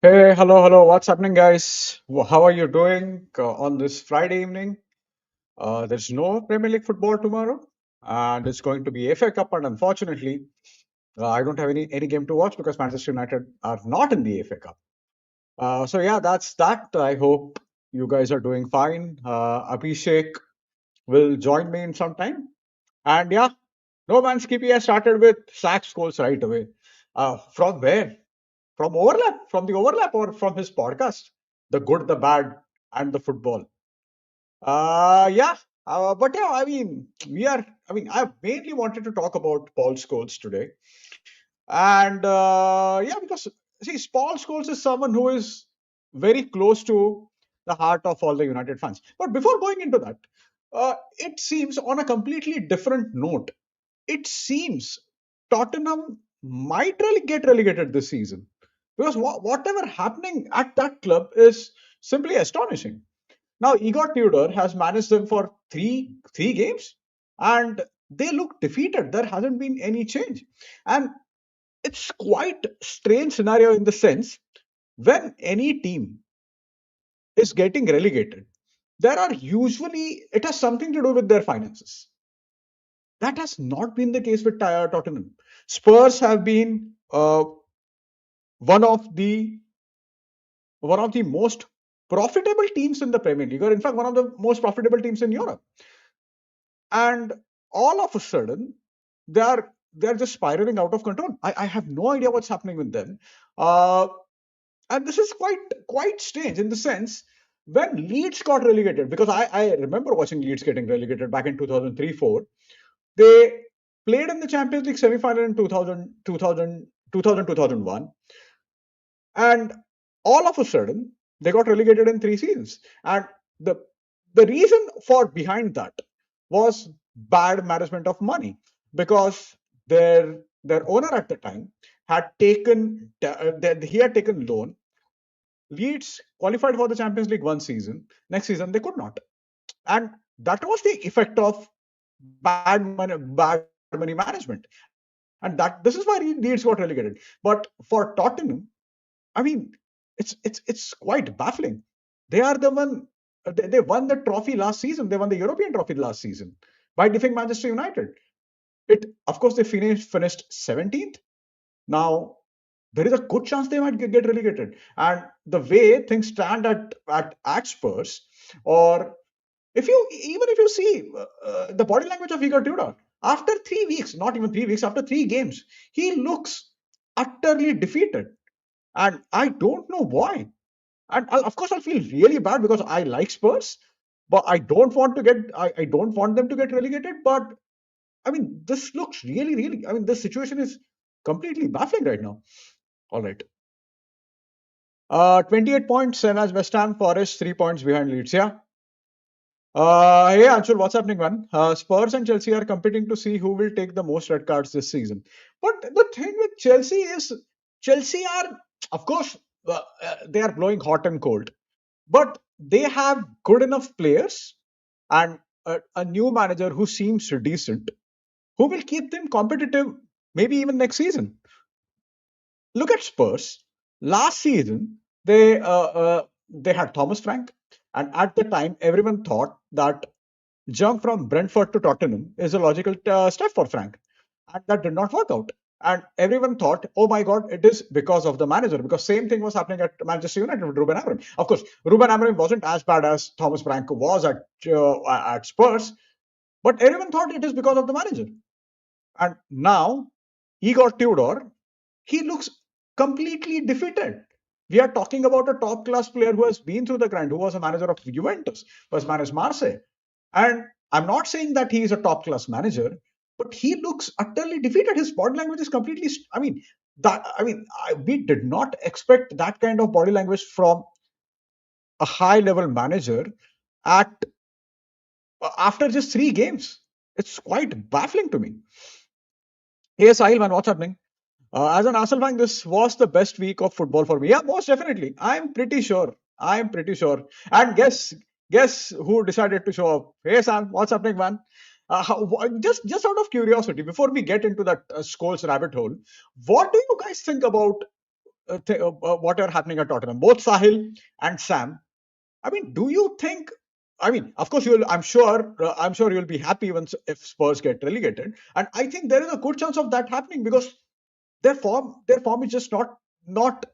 Hey, hello, hello. What's happening, guys? How are you doing on this Friday evening? There's no Premier League football tomorrow, and it's going to be FA Cup. And unfortunately, I don't have any game to watch because Manchester United are not in the FA Cup. So yeah, that's that. I hope you guys are doing fine. Abhishek will join me in some time, and yeah, no man, Skippy has started with sack goals right away. From where? From overlap, from the overlap, or from his podcast, the good, the bad, and the football. Yeah. But yeah, I mean, I mainly wanted to talk about Paul Scholes today, and yeah, because see, Paul Scholes is someone who is very close to the heart of all the United fans. But before going into that, it seems on a completely different note. It seems Tottenham might really get relegated this season because whatever happening at that club is simply astonishing. Now Igor Tudor has managed them for three games, and they look defeated. There hasn't been any change, and it's quite strange scenario in the sense when any team is getting relegated, there are usually it has something to do with their finances. That has not been the case with Tottenham. Spurs have been one of the one of the most profitable teams in the Premier League, or in fact, one of the most profitable teams in Europe. And all of a sudden, they're just spiraling out of control. I have no idea what's happening with them. Uh, and this is quite strange in the sense when Leeds got relegated, because I remember watching Leeds getting relegated back in 2003-4. They played in the Champions League semi-final in 2001, and all of a sudden they got relegated in 3 seasons. And the the reason for behind that was bad management of money, because their owner at the time had taken he had taken loan. Leeds qualified for the Champions League one season. Next season they could not, and that was the effect of bad money management. And that this is why Leeds got relegated. But for Tottenham, I mean, it's quite baffling. They are the one. They won the trophy last season. They won the European trophy last season by defeating Manchester United. It, of course, they finished 17th. Now there is a good chance they might get relegated. And the way things stand at Spurs, or if you even if you see the body language of Igor Tudor after 3 weeks, not even 3 weeks, after 3 games, he looks utterly defeated, and I don't know why. And of course, I'll feel really bad because I like Spurs, but I don't want them to get relegated. But I mean, this looks really. I mean, this situation is completely baffling right now. All right. 28 points, same as West Ham. Forest 3 points behind Leeds. Yeah. Hey Anshul, what's happening, man? Spurs and Chelsea are competing to see who will take the most red cards this season. But the thing with Chelsea is, Chelsea are, of course, they are blowing hot and cold, but they have good enough players and a new manager who seems decent, who will keep them competitive, maybe even next season. Look at Spurs. Last season, they had Thomas Frank, and at the time, everyone thought that jump from Brentford to Tottenham is a logical step for Frank, and that did not work out. And everyone thought, oh my God, it is because of the manager. Because same thing was happening at Manchester United with Ruben Amorim. Of course, Ruben Amorim wasn't as bad as Thomas Frank was at Spurs, but everyone thought it is because of the manager. And now Igor Tudor, he looks completely defeated. We are talking about a top class player who has been through the grind, who was a manager of Juventus, who has managed Marseille. And I'm not saying that he is a top class manager, but he looks utterly defeated. His body language is completely. We did not expect that kind of body language from a high level manager at after just 3 games. It's quite baffling to me. Hey, Sahil, man, what's happening? As an Arsenal fan, this was the best week of football for me. Yeah, most definitely. I'm pretty sure. I'm pretty sure. And guess who decided to show up? Hey, Sam, what's happening, man? Just out of curiosity, before we get into that Scholes rabbit hole, what do you guys think about what are happening at Tottenham. Both Sahil and Sam. I mean, do you think? I mean, of course, you'll. I'm sure you'll be happy when if Spurs get relegated, and I think there is a good chance of that happening because their form is just not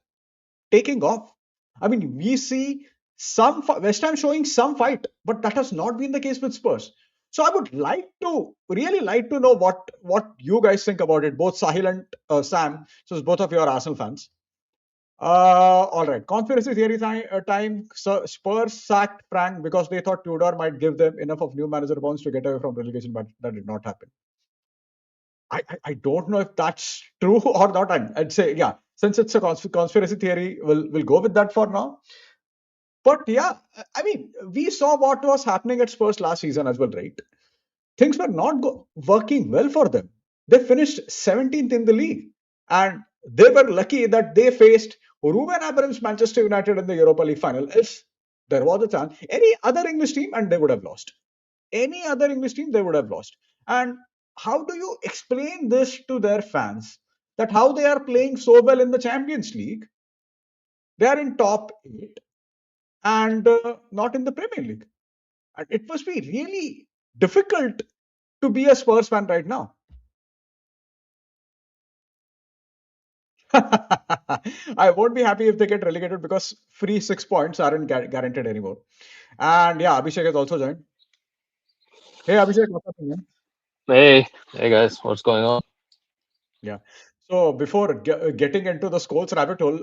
taking off. I mean, we see West Ham showing some fight, but that has not been the case with Spurs. So I would really like to know what you guys think about it, both Sahil and Sam, since both of you are Arsenal fans. All right, conspiracy theory time. So Spurs sacked Frank because they thought Tudor might give them enough of new manager bonds to get away from relegation, but that did not happen. I don't know if that's true or not. I'd say yeah. Since it's a conspiracy theory, we'll go with that for now. But yeah, I mean, we saw what was happening at Spurs last season as well, right? Things were not working well for them. They finished 17th in the league, and they were lucky that they faced Ruben Abrams' Manchester United in the Europa League final. If there was a chance, any other English team, and they would have lost. Any other English team, they would have lost. And how do you explain this to their fans? That how they are playing so well in the Champions League, they are in top eight and not in the Premier League. And it must be really difficult to be a Spurs fan right now. I won't be happy if they get relegated because free 6 points aren't guaranteed anymore. And yeah, Abhishek has also joined. Hey, Abhishek, what's up, man? Hey guys, what's going on? Yeah. So before getting into the Scholes rabbit hole,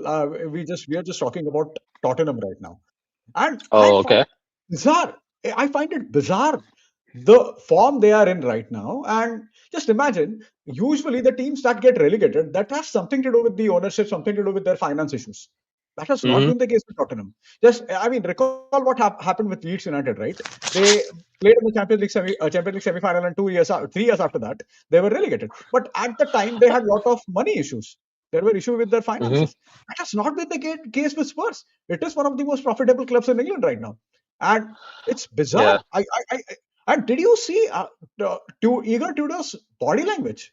we are just talking about Tottenham right now, and I Oh, find okay. it bizarre. I find it bizarre the form they are in right now. And just imagine, usually the teams that get relegated, that has something to do with the ownership, something to do with their finance issues. That has not Mm-hmm. been the case with Tottenham. Just, I mean, recall what happened with Leeds United, right? They played in the Champions League semi-final, and 2 years, 3 years after that, they were relegated. But at the time, they had a lot of money issues. There were issues with their Mm-hmm. finances. That has not been the case with Spurs. It is one of the most profitable clubs in England right now, and it's Yeah. bizarre. And did you see Igor Tudor's body language?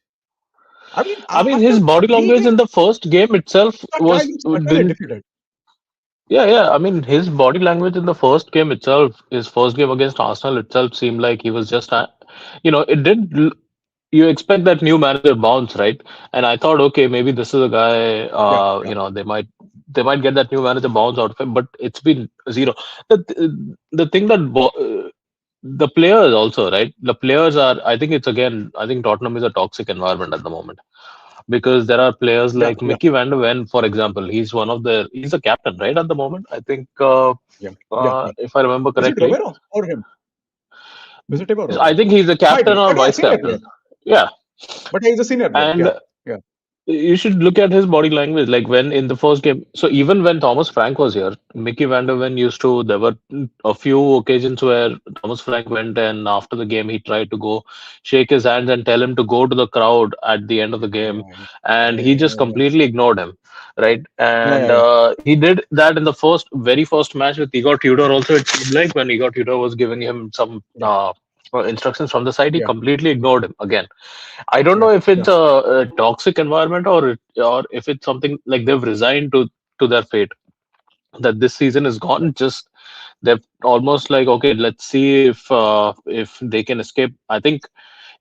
I mean, I mean, after his body three language in games, the first game itself that guy was looks utterly didn't. defeated. Yeah. I mean, his body language in the first game itself, his first game against Arsenal itself, seemed like he was just, it did. You expect that new manager bounce, right? And I thought, okay, maybe this is a guy. Yeah, yeah, They might get that new manager bounce out of him, but it's been zero. The thing that the players also, right? The players are. I think it's again. I think Tottenham is a toxic environment at the moment because there are players yeah, like yeah, Mickey Van de Ven, for example. He's the captain, right, at the moment. I think, yeah, yeah, yeah. if I remember Is it correctly, Romero or him? Is it him or I Romero? think he's the Might captain be, or but yeah, vice senior captain. player. Yeah, But he's a senior player. and Yeah, yeah, you should look at his body language. Like when in the first game, so even when Thomas Frank was here, Mickey Van der Ven used to. There were a few occasions where Thomas Frank went and after the game he tried to go shake his hands and tell him to go to the crowd at the end of the game, yeah, and yeah, he yeah, just completely ignored him, right? yeah, And yeah, yeah, he did that in the very first match with Igor Tudor. Also, it seemed like when Igor Tudor was giving him some yeah, instructions from the side, he yeah, completely ignored him again. I don't yeah, know if yeah, it's a toxic environment or if it's something like they've resigned to their fate that this season is yeah, gone. Just they've almost like, okay, let's see if they can escape. I think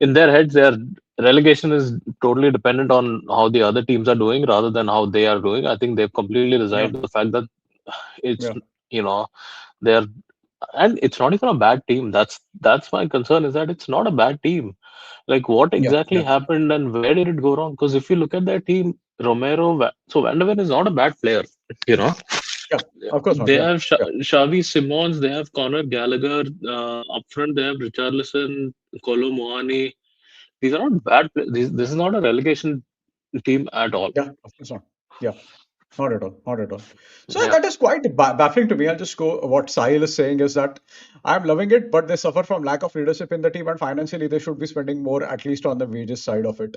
in their heads, their relegation is totally dependent on how the other teams are doing rather than how they are doing. I think they've completely yeah, resigned to the fact that it's yeah, you know they're and it's not even a bad team. That's my concern is that it's not a bad team. Like what yeah, exactly yeah, happened and where did it go wrong? Because if you look at their team, so Van der Ven is not a bad player. You know, yeah. Of course not. they Yeah, have yeah, Xavi Simons, they have Conor Gallagher up front. They have Richarlison, Kolo Muani. These are not bad players. This is not a relegation team at all. yeah. Of course not. Yeah. Not at all. Not at all. So Yeah. that is quite baffling to me. I'll just go. What Sahil is saying is that I'm loving it, but they suffer from lack of leadership in the team, and financially they should be spending more, at least on the wages side of it.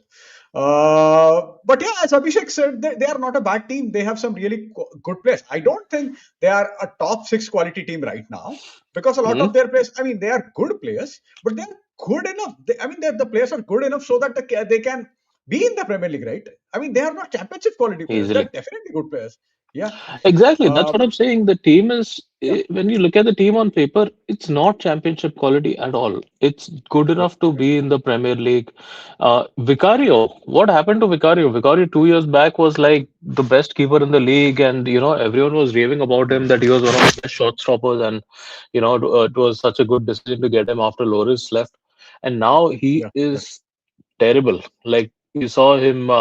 But yeah, as Abhishek said, they are not a bad team. They have some really good players. I don't think they are a top six quality team right now because a lot Hmm. of their players. I mean, they are good players, but they're good enough. I mean, the players are good enough so that they can be in the Premier League, right? I mean, they are not championship quality players. They're easily. definitely good players. Yeah. Exactly. That's Uh, what I'm saying. The team is, yeah. when you look at the team on paper, it's not championship quality at all. It's good enough to Correct. be in the Premier League. Vicario, what happened to Vicario? Vicario 2 years back was like the best keeper in the league, and everyone was raving about him that he was one of the best shot stoppers, and it was such a good decision to get him after Loris left, and now he Yeah. Correct. is terrible. Like you saw him,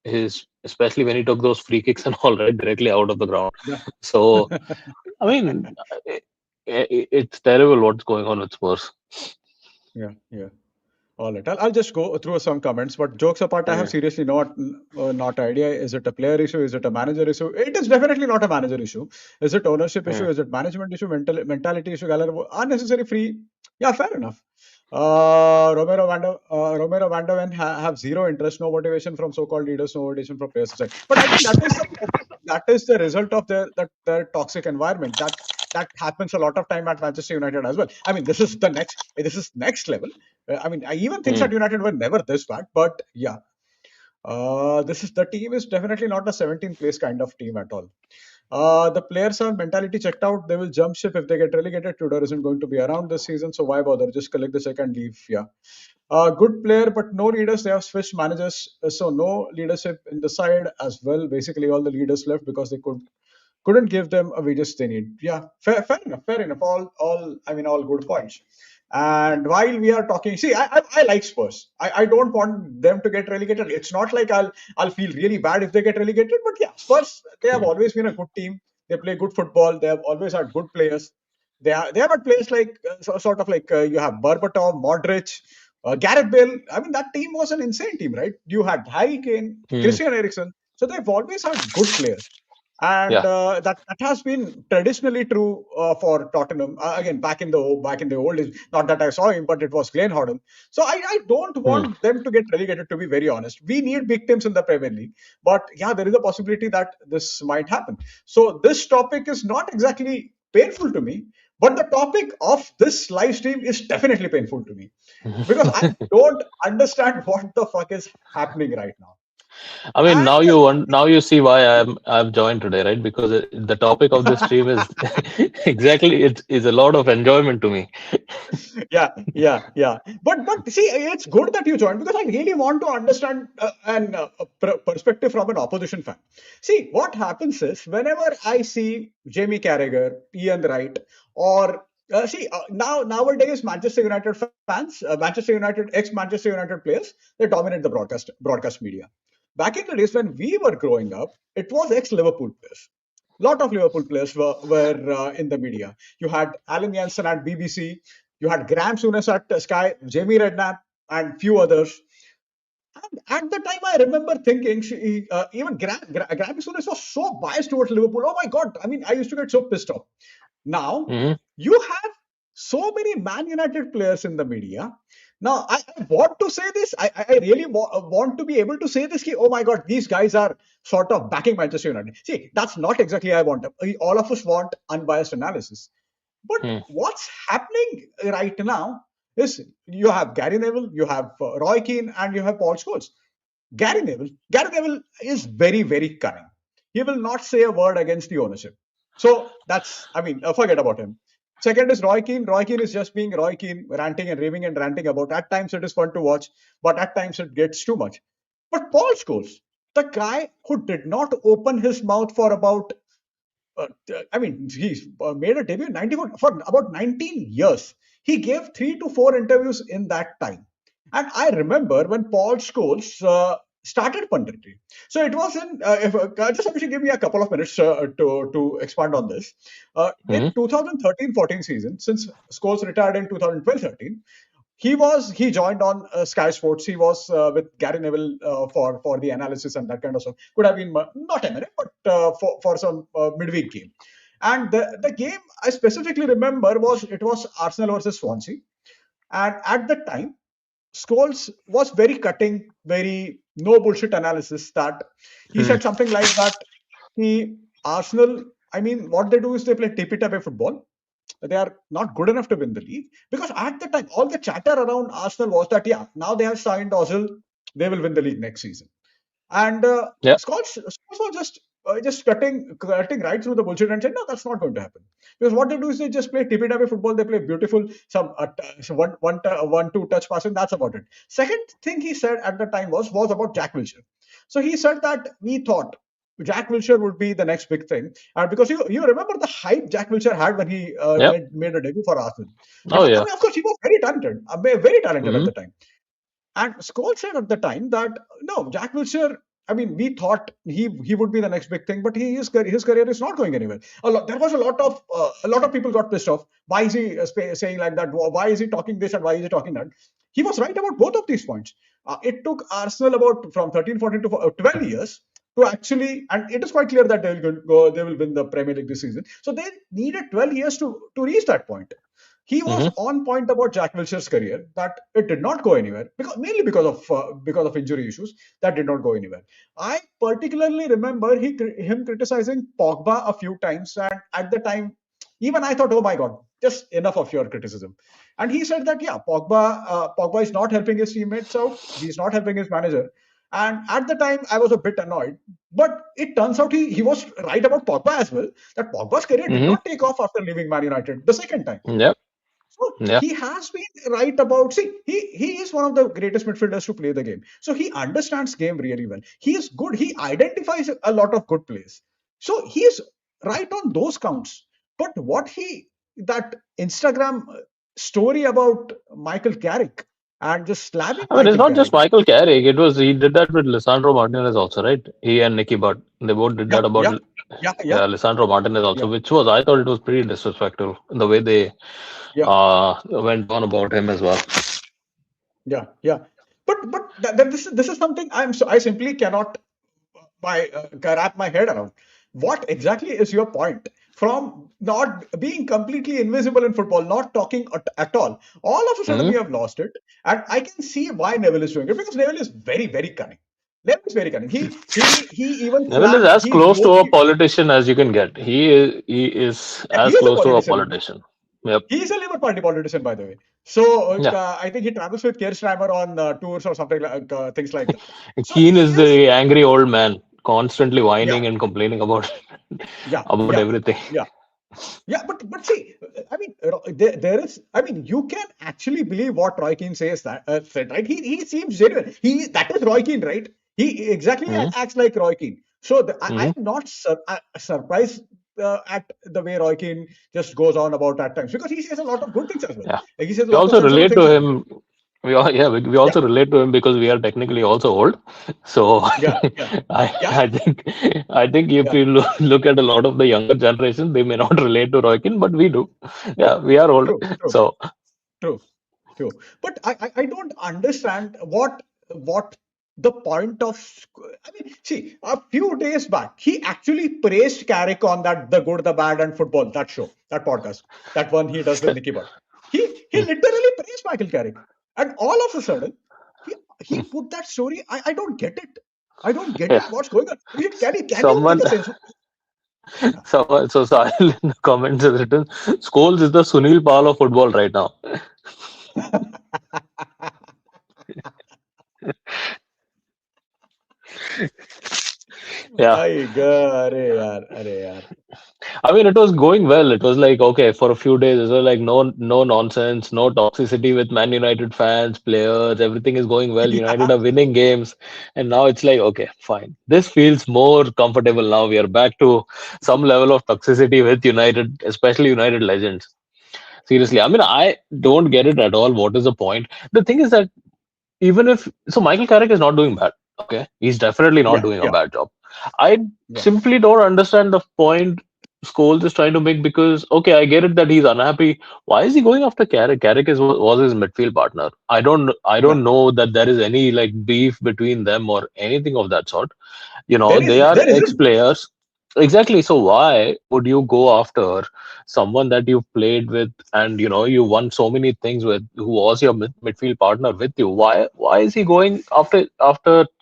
his especially when he took those free kicks and all right directly out of the ground. Yeah. So I mean, it's terrible what's going on with Spurs. Yeah. Yeah. All right. I'll just go through some comments, but jokes apart, I have Mm, seriously not idea. Is it a player issue? Is it a manager issue? It is definitely not a manager issue. Is it ownership issue? mm, Is it management issue? Mentality issue? Unnecessary free. Yeah, fair enough. Romero Van der Ven have zero interest, no motivation from so-called leaders, no motivation from players side. But I think that is the result of their toxic environment. That happens a lot of time at Manchester United as well. I mean, this is next level. I mean, I even things mm, at United were never this bad, but yeah, the team is definitely not a 17th place kind of team at all. The players have mentality checked out. They will jump ship if they get relegated. Tudor isn't going to be around this season, so why bother? Just collect the check and leave. Yeah. Good player, but no leaders. They have switched managers, so no leadership in the side as well. Basically, all the leaders left because they couldn't give them a wages they need. Yeah, fair enough. Fair enough. All good points. And while we are talking, see, I like Spurs. I don't want them to get relegated. It's not like I'll feel really bad if they get relegated. But yeah, Spurs, they have mm, always been a good team. They play good football. They have always had good players. They have had players like sort of like you have Berbatov, Modric, Gareth Bale. I mean, that team was an insane team, right? You had Harry Kane, mm. Christian Eriksen. So they've always had good players, and Yeah. that has been traditionally true for Tottenham. Again, back in the old days. Not that I saw him, but it was Glenn Hoddle. So I don't Mm. want them to get relegated. To be very honest, we need big teams in the Premier League, but yeah, there is a possibility that this might happen. So this topic is not exactly painful to me, but the topic of this live stream is definitely painful to me because I don't understand what the fuck is happening right now. I mean, And now you see why I've joined today, right? Because the topic of this stream is exactly it is a lot of enjoyment to me. yeah. But see, it's good that you joined because I really want to understand an perspective from an opposition fan. See, what happens is whenever I see Jamie Carragher, Ian Wright, or nowadays Manchester United fans, Manchester United ex-Manchester United players, they dominate the broadcast media. Back in the days when we were growing up, it was ex-Liverpool players. Lot of Liverpool players were in the media. You had Alan Janssen at BBC. You had Graham Souness at Sky, Jamie Redknapp, and few others. And at the time, I remember thinking, even Graham Souness was so biased towards Liverpool. Oh my God. I mean, I used to get so pissed off. Now, Hmm. you have so many Man United players in the media. Now, I want to say this. I really want to be able to say this. Oh my God, these guys are sort of backing Manchester United. See, that's not exactly I want. All of us want unbiased analysis. But Hmm. what's happening right now is you have Gary Neville, you have Roy Keane, and you have Paul Scholes. Gary Neville is very, very cunning. He will not say a word against the ownership. So forget about him. Second is Roy Keane. Roy Keane is just being Roy Keane, ranting and raving and ranting about. At times it is fun to watch, but at times it gets too much. But Paul Scholes, the guy who did not open his mouth for about he's made a debut in 94 for about 19 years. He gave 3 to 4 interviews in that time. And I remember when Paul Scholes started Punditry. So it was in, if just Abhishek, give me a couple of minutes to expand on this. In Hmm. 2013-14 season, since Scholes retired in 2012-13, he joined on Sky Sports. He was with Gary Neville for the analysis and that kind of stuff. Could have been not a minute, but for some midweek game. And the game I specifically remember was Arsenal versus Swansea. And at the time, Scholes was very cutting, very no bullshit analysis. That he Hmm. said something like that. He Arsenal. I mean, what they do is they play tippy-tappy football. They are not good enough to win the league because at the time all the chatter around Arsenal was that yeah, now they have signed Ozil, they will win the league next season. And Yeah. Scholes was just cutting right through the bullshit and said, no, that's not going to happen. Because what they do is they just play tippy-tappy football. They play beautiful, one, two touch passing. That's about it. Second thing he said at the time was about Jack Wilshere. So he said that we thought Jack Wilshere would be the next big thing, because you remember the hype Jack Wilshere had when he Yeah. made a debut for Arsenal. Oh I yeah. mean, of course, he was very talented at Hmm. the time. And Scholes said at the time that no, Jack Wilshere. I mean, we thought he would be the next big thing, but his career is not going anywhere. There was a lot of people got pissed off. Why is he saying like that? Why is he talking this and why is he talking that? He was right about both of these points. It took Arsenal about from 13, 14 to 12 years to actually, and it is quite clear that they will win the Premier League this season. So they needed 12 years to reach that point. He was Hmm. on point about Jack Wilshere's career that it did not go anywhere mainly because of injury issues that did not go anywhere. I particularly remember him criticizing Pogba a few times, and at the time, even I thought, oh my god, just enough of your criticism. And he said that yeah, Pogba is not helping his teammates out. He's not helping his manager. And at the time, I was a bit annoyed. But it turns out he was right about Pogba as well. That Pogba's career did Hmm. not take off after leaving Man United the second time. Yeah. So Yeah. he has been right about. See, he is one of the greatest midfielders to play the game. So he understands game really well. He is good. He identifies a lot of good plays. So he is right on those counts. But that Instagram story about Michael Carrick and just slamming I mean, it's Michael not just Carrick. Michael Carrick. He did that with Lisandro Martinez also, right? He and Nicky Butt. They both did Yeah, that about yeah, yeah, yeah, Lisandro Martinez also, yeah, which was I thought it was pretty disrespectful the way they yeah. went on about him as well. Yeah, yeah. But this is something I simply cannot wrap my head around. What exactly is your point? From not being completely invisible in football, not talking at all of a sudden Hmm. you have lost it. And I can see why Neville is doing it because Neville is very, very cunning. Neville is very cunning. He even Neville is slammed. as close to a politician as you can get. He is He as is a close to a politician. politician. Yep. He is a Labour Party politician, by the way. So Yeah. I think he travels with Keir Starmer on tours or something like things like that. So Keane he is is, the angry old man, constantly yeah, whining and complaining about yeah, about yeah, everything. yeah, yeah. But see, I mean, there is. I mean, you can actually believe what Roy Keane said, right? He seems genuine. That is Roy Keane, right? He exactly Hmm. acts like Roy Keane. So Hmm. I'm not surprised at the way Roy Keane just goes on about at times because he says a lot of good things as well. Yeah. Like he says a We lot of also sensible relate things to as well. him. We Yeah, also relate to him because we are technically also old. So yeah, yeah, I yeah, I think if yeah. you look at a lot of the younger generation, they may not relate to Roy Keane, but we do. Yeah, we are old. True, true, So true. True. But I don't understand what the point of. I mean, see, a few days back, he actually praised Carrick on that The Good, the Bad, and Football, that show, that podcast, that one he does with Nicky Butt. He literally praised Michael Carrick. And all of a sudden, he he put that story. I don't get it. I don't get yeah, it. What's going on? Can you make someone a sense? someone so Sahil in the comments has written, Scholes is the Sunil Paul of football right now. Yeah. अरे यार. I mean, it was going well. It was like, okay, for a few days, it was like no nonsense, no toxicity with Man United fans, players. Everything is going well. United Yeah, are winning games, and now it's like, okay, fine. This feels more comfortable now. We are back to some level of toxicity with United, especially United legends. Seriously, I mean, I don't get it at all. What is the point? The thing is that even if so, Michael Carrick is not doing bad. Okay, he's definitely not yeah, doing a yeah, bad job. I yeah, simply don't understand the point Scholes is trying to make because okay, I get it that he's unhappy. Why is he going after Carrick? Carrick was his midfield partner. I yeah. don't know that there is any like beef between them or anything of that sort. They are There ex isn't. players. Exactly. So why would you go after someone that you've played with and you won so many things with, who was your midfield partner with you? Why is he going after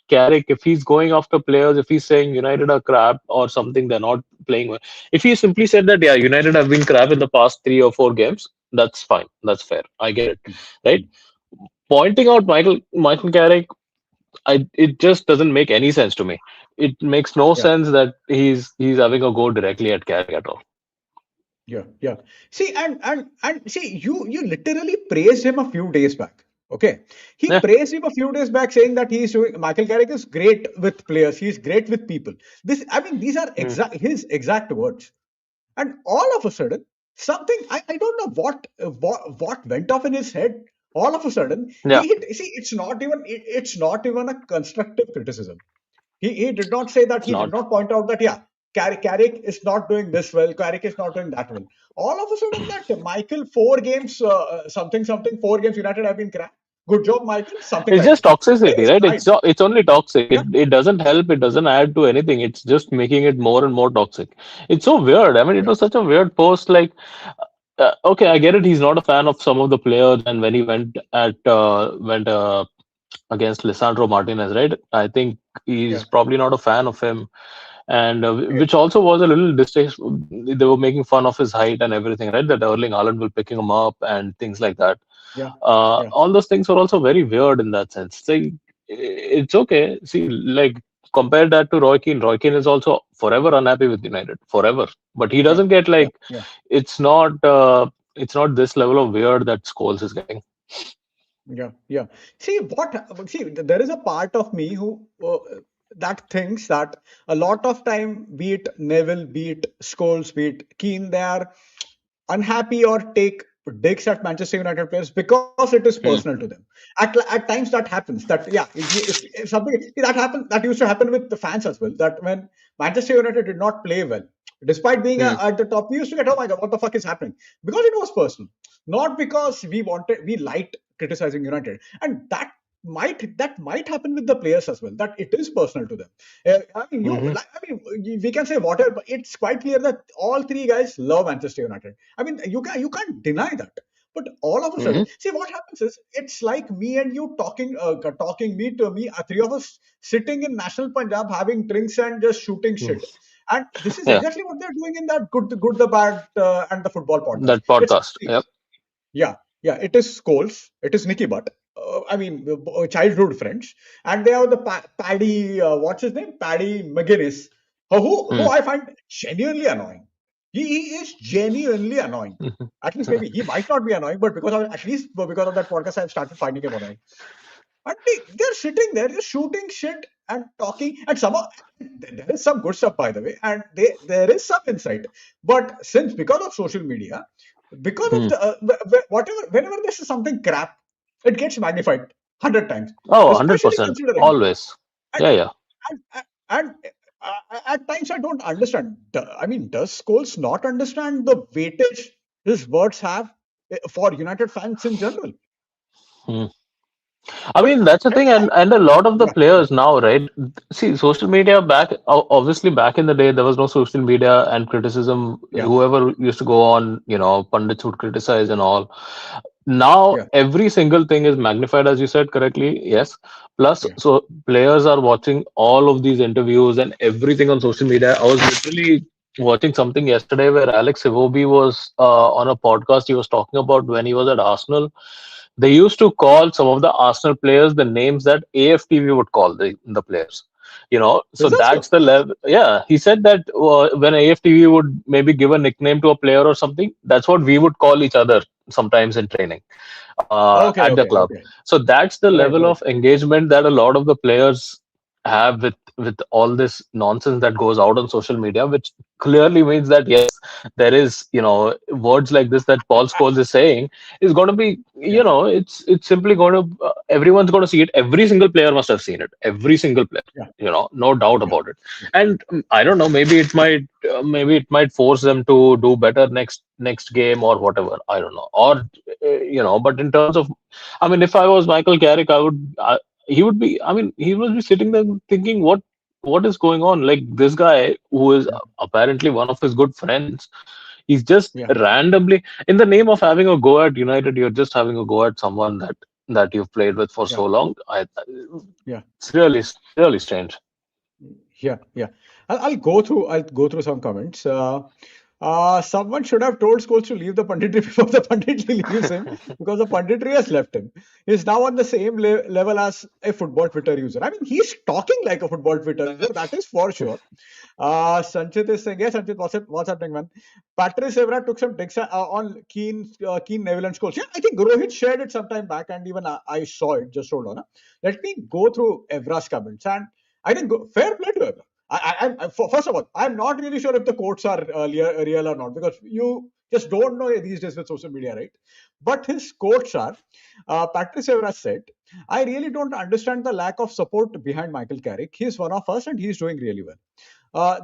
Carrick? If he's going after players, if he's saying United are crap or something, they're not playing well. If he simply said that, yeah, United have been crap in the past 3 or 4 games, that's fine. That's fair. I get it. Mm, Right? mm, Pointing out Michael Carrick, it just doesn't make any sense to me. It makes no Yeah. sense that he's having a go directly at Carrick at all. Yeah, yeah. See, and see, you literally praised him a few days back. Okay, he Yeah. praised him a few days back, saying that he's doing. Michael Carrick is great with players. He's great with people. I mean, these are Mm. his exact words. And all of a sudden, something I don't know what went off in his head. All of a sudden, Yeah. see, it's not even a constructive criticism. He did not say that. It's He did not. not point out that, yeah, Carrick is not doing this well. Carrick is not doing that well. All of a sudden, that Michael, 4 games, something, 4 games United have been cracked. Good job, Michael. Something It's like just this. Very toxicity, right? snide. It's only toxic. Yeah, It doesn't help. It doesn't add to anything. It's just making it more and more toxic. It's so weird. I mean, it yeah, was such a weird post. Like, okay, I get it. He's not a fan of some of the players, and when he went against Lisandro Martinez, right? I think yeah, he's probably not a fan of him, and yeah, which also was a little distasteful. They were making fun of his height and everything, right? That Erling Haaland will picking him up and things like that. yeah, yeah, All those things were also very weird in that sense. It's like, it's okay. See, like compare that to Roy Keane. Roy Keane is also forever unhappy with United, forever. But he yeah, doesn't get yeah, like yeah, it's not uh, it's not this level of weird that Scholes is getting. yeah, yeah. See, there is a part of me who that thinks that a lot of time, be it Neville, be it Scholes, be it Keane, they are unhappy or take digs at Manchester United players because it is personal Hmm. to them. At times that happens. That, yeah, if something that happened, that used to happen with the fans as well. That when Manchester United did not play well, despite being Hmm. at the top, we used to get, oh my god, what the fuck is happening? Because it was personal, not because we liked criticizing United, and that might happen with the players as well. That it is personal to them. I mean, Hmm. we can say whatever, but it's quite clear that all three guys love Manchester United. I mean, you can't deny that. But all of a Hmm. sudden, see what happens is it's like me and you talking me to me, three of us sitting in National Punjab having drinks and just shooting Hmm. shit. And this is Yeah, exactly what they're doing in that good, the bad, and the football podcast. that It's podcast. Yep. yeah, yeah. It is Scholes. It is Nicky Butt. I mean, childhood friends, and they have the Paddy. What's his name? Paddy McGuinness, who Hmm. I find genuinely annoying. He is genuinely annoying. At least maybe he might not be annoying, but at least because of that podcast, I've started finding him annoying. And they're sitting there just shooting shit and talking, and there is some good stuff, by the way, and there is some insight. But since because of social media, because of Hmm. the whatever, whenever this is something crap, it gets magnified 100 times, Oh, especially 100%. considering, Always. and Yeah, yeah. and at times I don't understand. I mean, does Scholes not understand the weightage his words have for United fans in general? Hmm. I But mean, that's the thing, and a lot of the yeah, yeah, players now, right? See, social media obviously back in the day, there was no social media and criticism. yeah, Whoever used to go on, pundits would criticize and all. Now yeah, every single thing is magnified, as you said correctly. Yes. Plus, yeah. so players are watching all of these interviews and everything on social media. I was literally watching something yesterday where Alex Iwobi was on a podcast. He was talking about when he was at Arsenal, they used to call some of the Arsenal players the names that AFTV would call the players. So Is that that's so? the level. Yeah, he said that when AFTV would maybe give a nickname to a player or something, that's what we would call each other sometimes in training Okay, at the okay, club. okay. So that's the Right, level right. of engagement that a lot of the players have with all this nonsense that goes out on social media, which clearly means that yes, there is words like this that Paul Scholes is saying is going to be Yeah, it's simply going to everyone's going to see it. Every single player must have seen it. Every single player. yeah, No doubt yeah, about it. And I don't know. Maybe it might force them to do better next game or whatever. I don't know. Or but in terms of, I mean, if I was Michael Carrick, he would be. I mean, he would be sitting there thinking, what is going on? Like this guy who is yeah, apparently one of his good friends, he's just yeah, randomly, in the name of having a go at United, you're just having a go at someone that you've played with for yeah, so long. yeah, It's really strange. yeah, yeah. I'll go through some comments. Someone should have told Scholes to leave the punditry before the punditry leaves him, because the punditry has left him. He's now on the same level as a football Twitter user. I mean, he's talking like a football Twitter user, that is for sure. Sanchit is saying, yes, Sanchit, what's happening, man? Patrice Evra took some digs on Keen Neville and Scholes. Yeah, I think Rohit shared it sometime back, and even I saw it. Just hold on. Let me go through Evra's comments, and I think fair play to Evra. First of all, I'm not really sure if the quotes are real or not, because you just don't know these days with social media, right? But his quotes are, Patrice Evra said, I really don't understand the lack of support behind Michael Carrick. He's one of us and he's doing really well.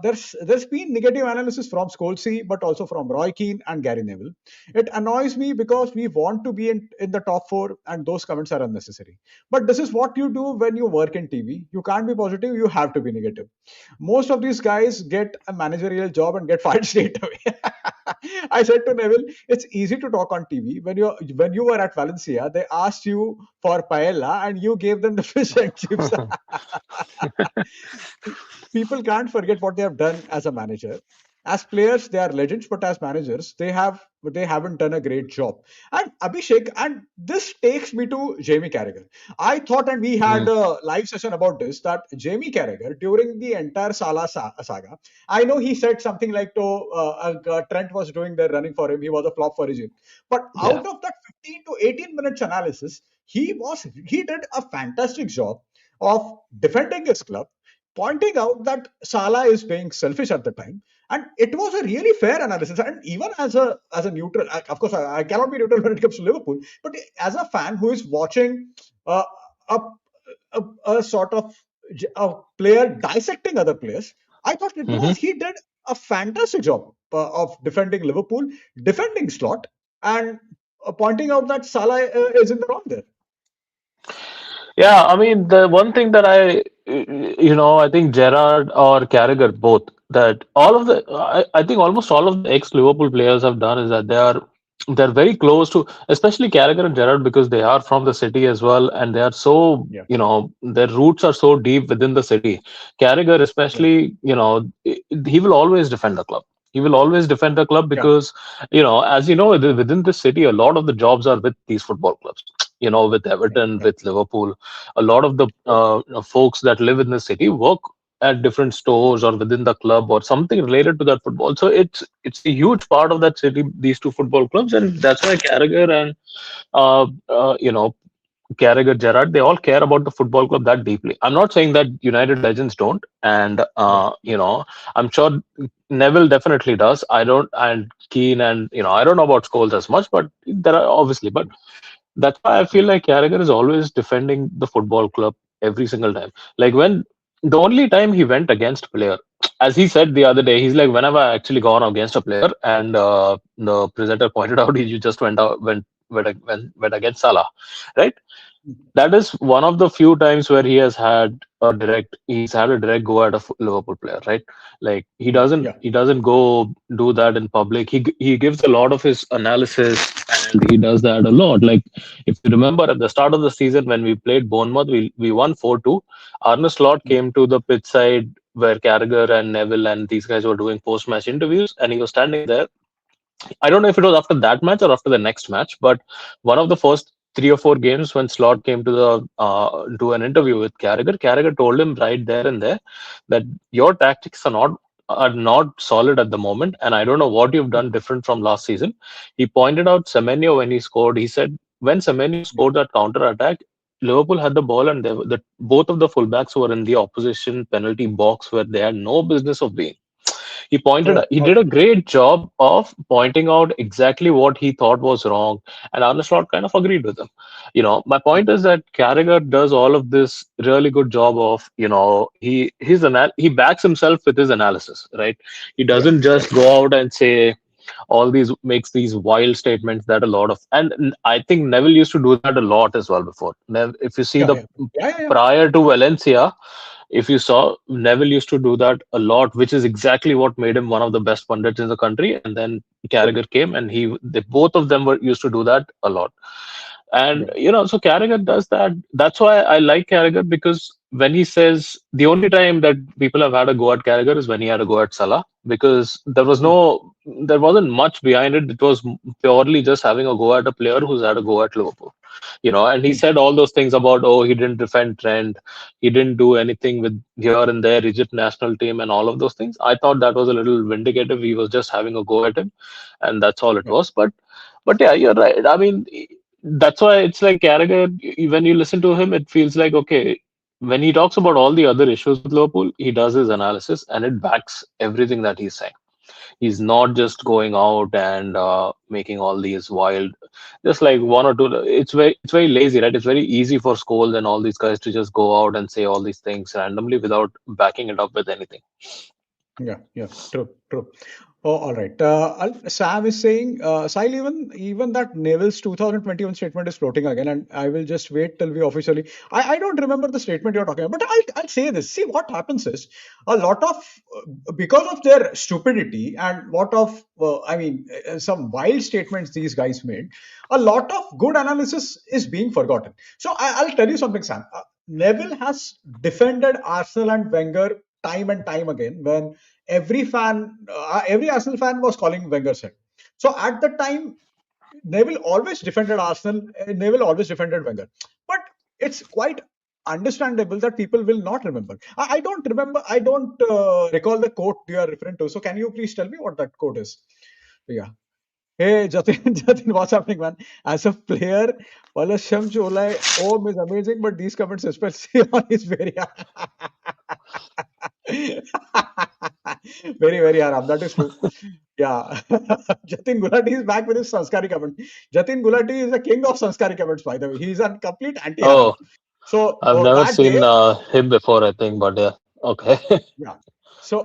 There's been negative analysis from Scholesy, but also from Roy Keane and Gary Neville. It annoys me because we want to be in the top four, and those comments are unnecessary. But this is what you do when you work in TV. You can't be positive, you have to be negative. Most of these guys get a managerial job and get fired straight away. I said to Neville, it's easy to talk on TV. When you were at Valencia, they asked you for paella and you gave them the fish and chips. People can't forget what they have done as a manager. As players, they are legends, but as managers, they haven't done a great job. And Abhishek, and this takes me to Jamie Carragher. I thought, and we had Mm, a live session about this, that Jamie Carragher during the entire saga, I know he said something like, Trent was doing the running for him, he was a flop for his team. But yeah. out of that 15 to 18 minutes analysis, he did a fantastic job of defending his club, pointing out that Salah is being selfish at the time, and it was a really fair analysis. And even as a neutral, of course, I cannot be neutral when it comes to Liverpool, but as a fan who is watching uh, a, a sort of a player dissecting other players, I thought Hmm. he did a fantastic job of defending Liverpool, defending Slot, and pointing out that Salah is in the wrong there. Yeah, I mean, the one thing that I think Gerrard or Carragher both, that all of I think almost all of the ex-Liverpool players have done is that they're very close to, especially Carragher and Gerrard, because they are from the city as well, and they are so, Yeah, their roots are so deep within the city. Carragher, yeah, especially, he will always defend the club. He will always defend the club yeah, because, as you know, within the city, a lot of the jobs are with these football clubs. With yeah, Everton, yeah, with Liverpool, a lot of the folks that live in the city work at different stores or within the club or something related to that football. So it's a huge part of that city, these two football clubs, and that's why Carragher and uh, uh, you know Carragher, Gerrard, they all care about the football club that deeply. I'm not saying that United legends don't, and yeah, I'm sure Neville definitely does. I don't, and Keane, and I don't know about Scholes as much, but there are obviously, but that's why I feel like Carragher is always defending the football club every single time. Like when the only time he went against player, as he said the other day, he's like, whenever I actually gone against a player, and the presenter pointed out, you just went against Salah, right? That is one of the few times where he's had a direct go at a Liverpool player, right? Like yeah, he doesn't go do that in public. He gives a lot of his analysis, and he does that a lot. Like if you remember at the start of the season when we played Bournemouth, we won 4-2. Arne Slot yeah, came to the pitch side where Carragher and Neville and these guys were doing post match interviews, and he was standing there. I don't know if it was after that match or after the next match, but one of the first 3 or 4 games when Slot came to the do an interview with Carragher, Carragher told him right there and there that your tactics are not solid at the moment, and I don't know what you've done different from last season. He pointed out Semenyo when he scored. He said when Semenyo yeah. scored that counter attack, Liverpool had the ball, and both of the fullbacks were in the opposition penalty box where they had no business of being. He did a Okay. great job of pointing out exactly what he thought was wrong, and Arne Slot kind of agreed with him. My point is that Carragher does all of this really good job of, he backs himself with his analysis, right? He Yeah, doesn't yeah, just go out and say all these makes these wild statements that a lot of, and I think Neville used to do that a lot as well before. If you see yeah, the yeah, yeah, yeah, yeah. prior to Valencia, if you saw, Neville used to do that a lot, which is exactly what made him one of the best pundits in the country. And then True. Carragher came, and both of them were used to do that a lot. And Yeah, so Carragher does that. That's why I like Carragher, because when he says the only time that people have had a go at Carragher is when he had a go at Salah, because there wasn't much behind it. It was purely just having a go at a player who's had a go at Liverpool, and he Hmm. said all those things about, oh, he didn't defend Trent, he didn't do anything with here and there Egypt national team and all of those things. I thought that was a little vindicative. He was just having a go at him, and that's all it Yeah, was. But yeah, you're right. I mean, that's why it's like Carragher. When you listen to him, it feels like, okay, when he talks about all the other issues with Liverpool, he does his analysis and it backs everything that he's saying. He's not just going out and making all these wild, just like one or two. It's very lazy, right? It's very easy for Scholes and all these guys to just go out and say all these things randomly without backing it up with anything. yeah, yeah. True, true. Oh, all right. Sam is saying, Sahil, even that Neville's 2021 statement is floating again, and I will just wait till we officially. I don't remember the statement you're talking about, but I'll say this. See, what happens is a lot of because of their stupidity and what of some wild statements these guys made, a lot of good analysis is being forgotten. So I'll tell you something, Sam. Neville has defended Arsenal and Wenger time and time again when every Arsenal fan was calling Wenger's head. So at the time, Neville always defended Arsenal. Neville always defended Wenger. But it's quite understandable that people will not remember. I don't remember. I don't recall the quote you are referring to. So can you please tell me what that quote is? Yeah. Hey, Jatin, Jatin, what's happening, man? As a player, Palasham Cholai, Om is amazing, but these comments, especially on his very, very haram. That is true. Yeah. Jatin Gulati is back with his Sanskari comment. Jatin Gulati is the king of Sanskari comments, by the way. He's a complete anti-haram. Oh, So I've never that day, seen him before, I think, but yeah, okay. yeah. So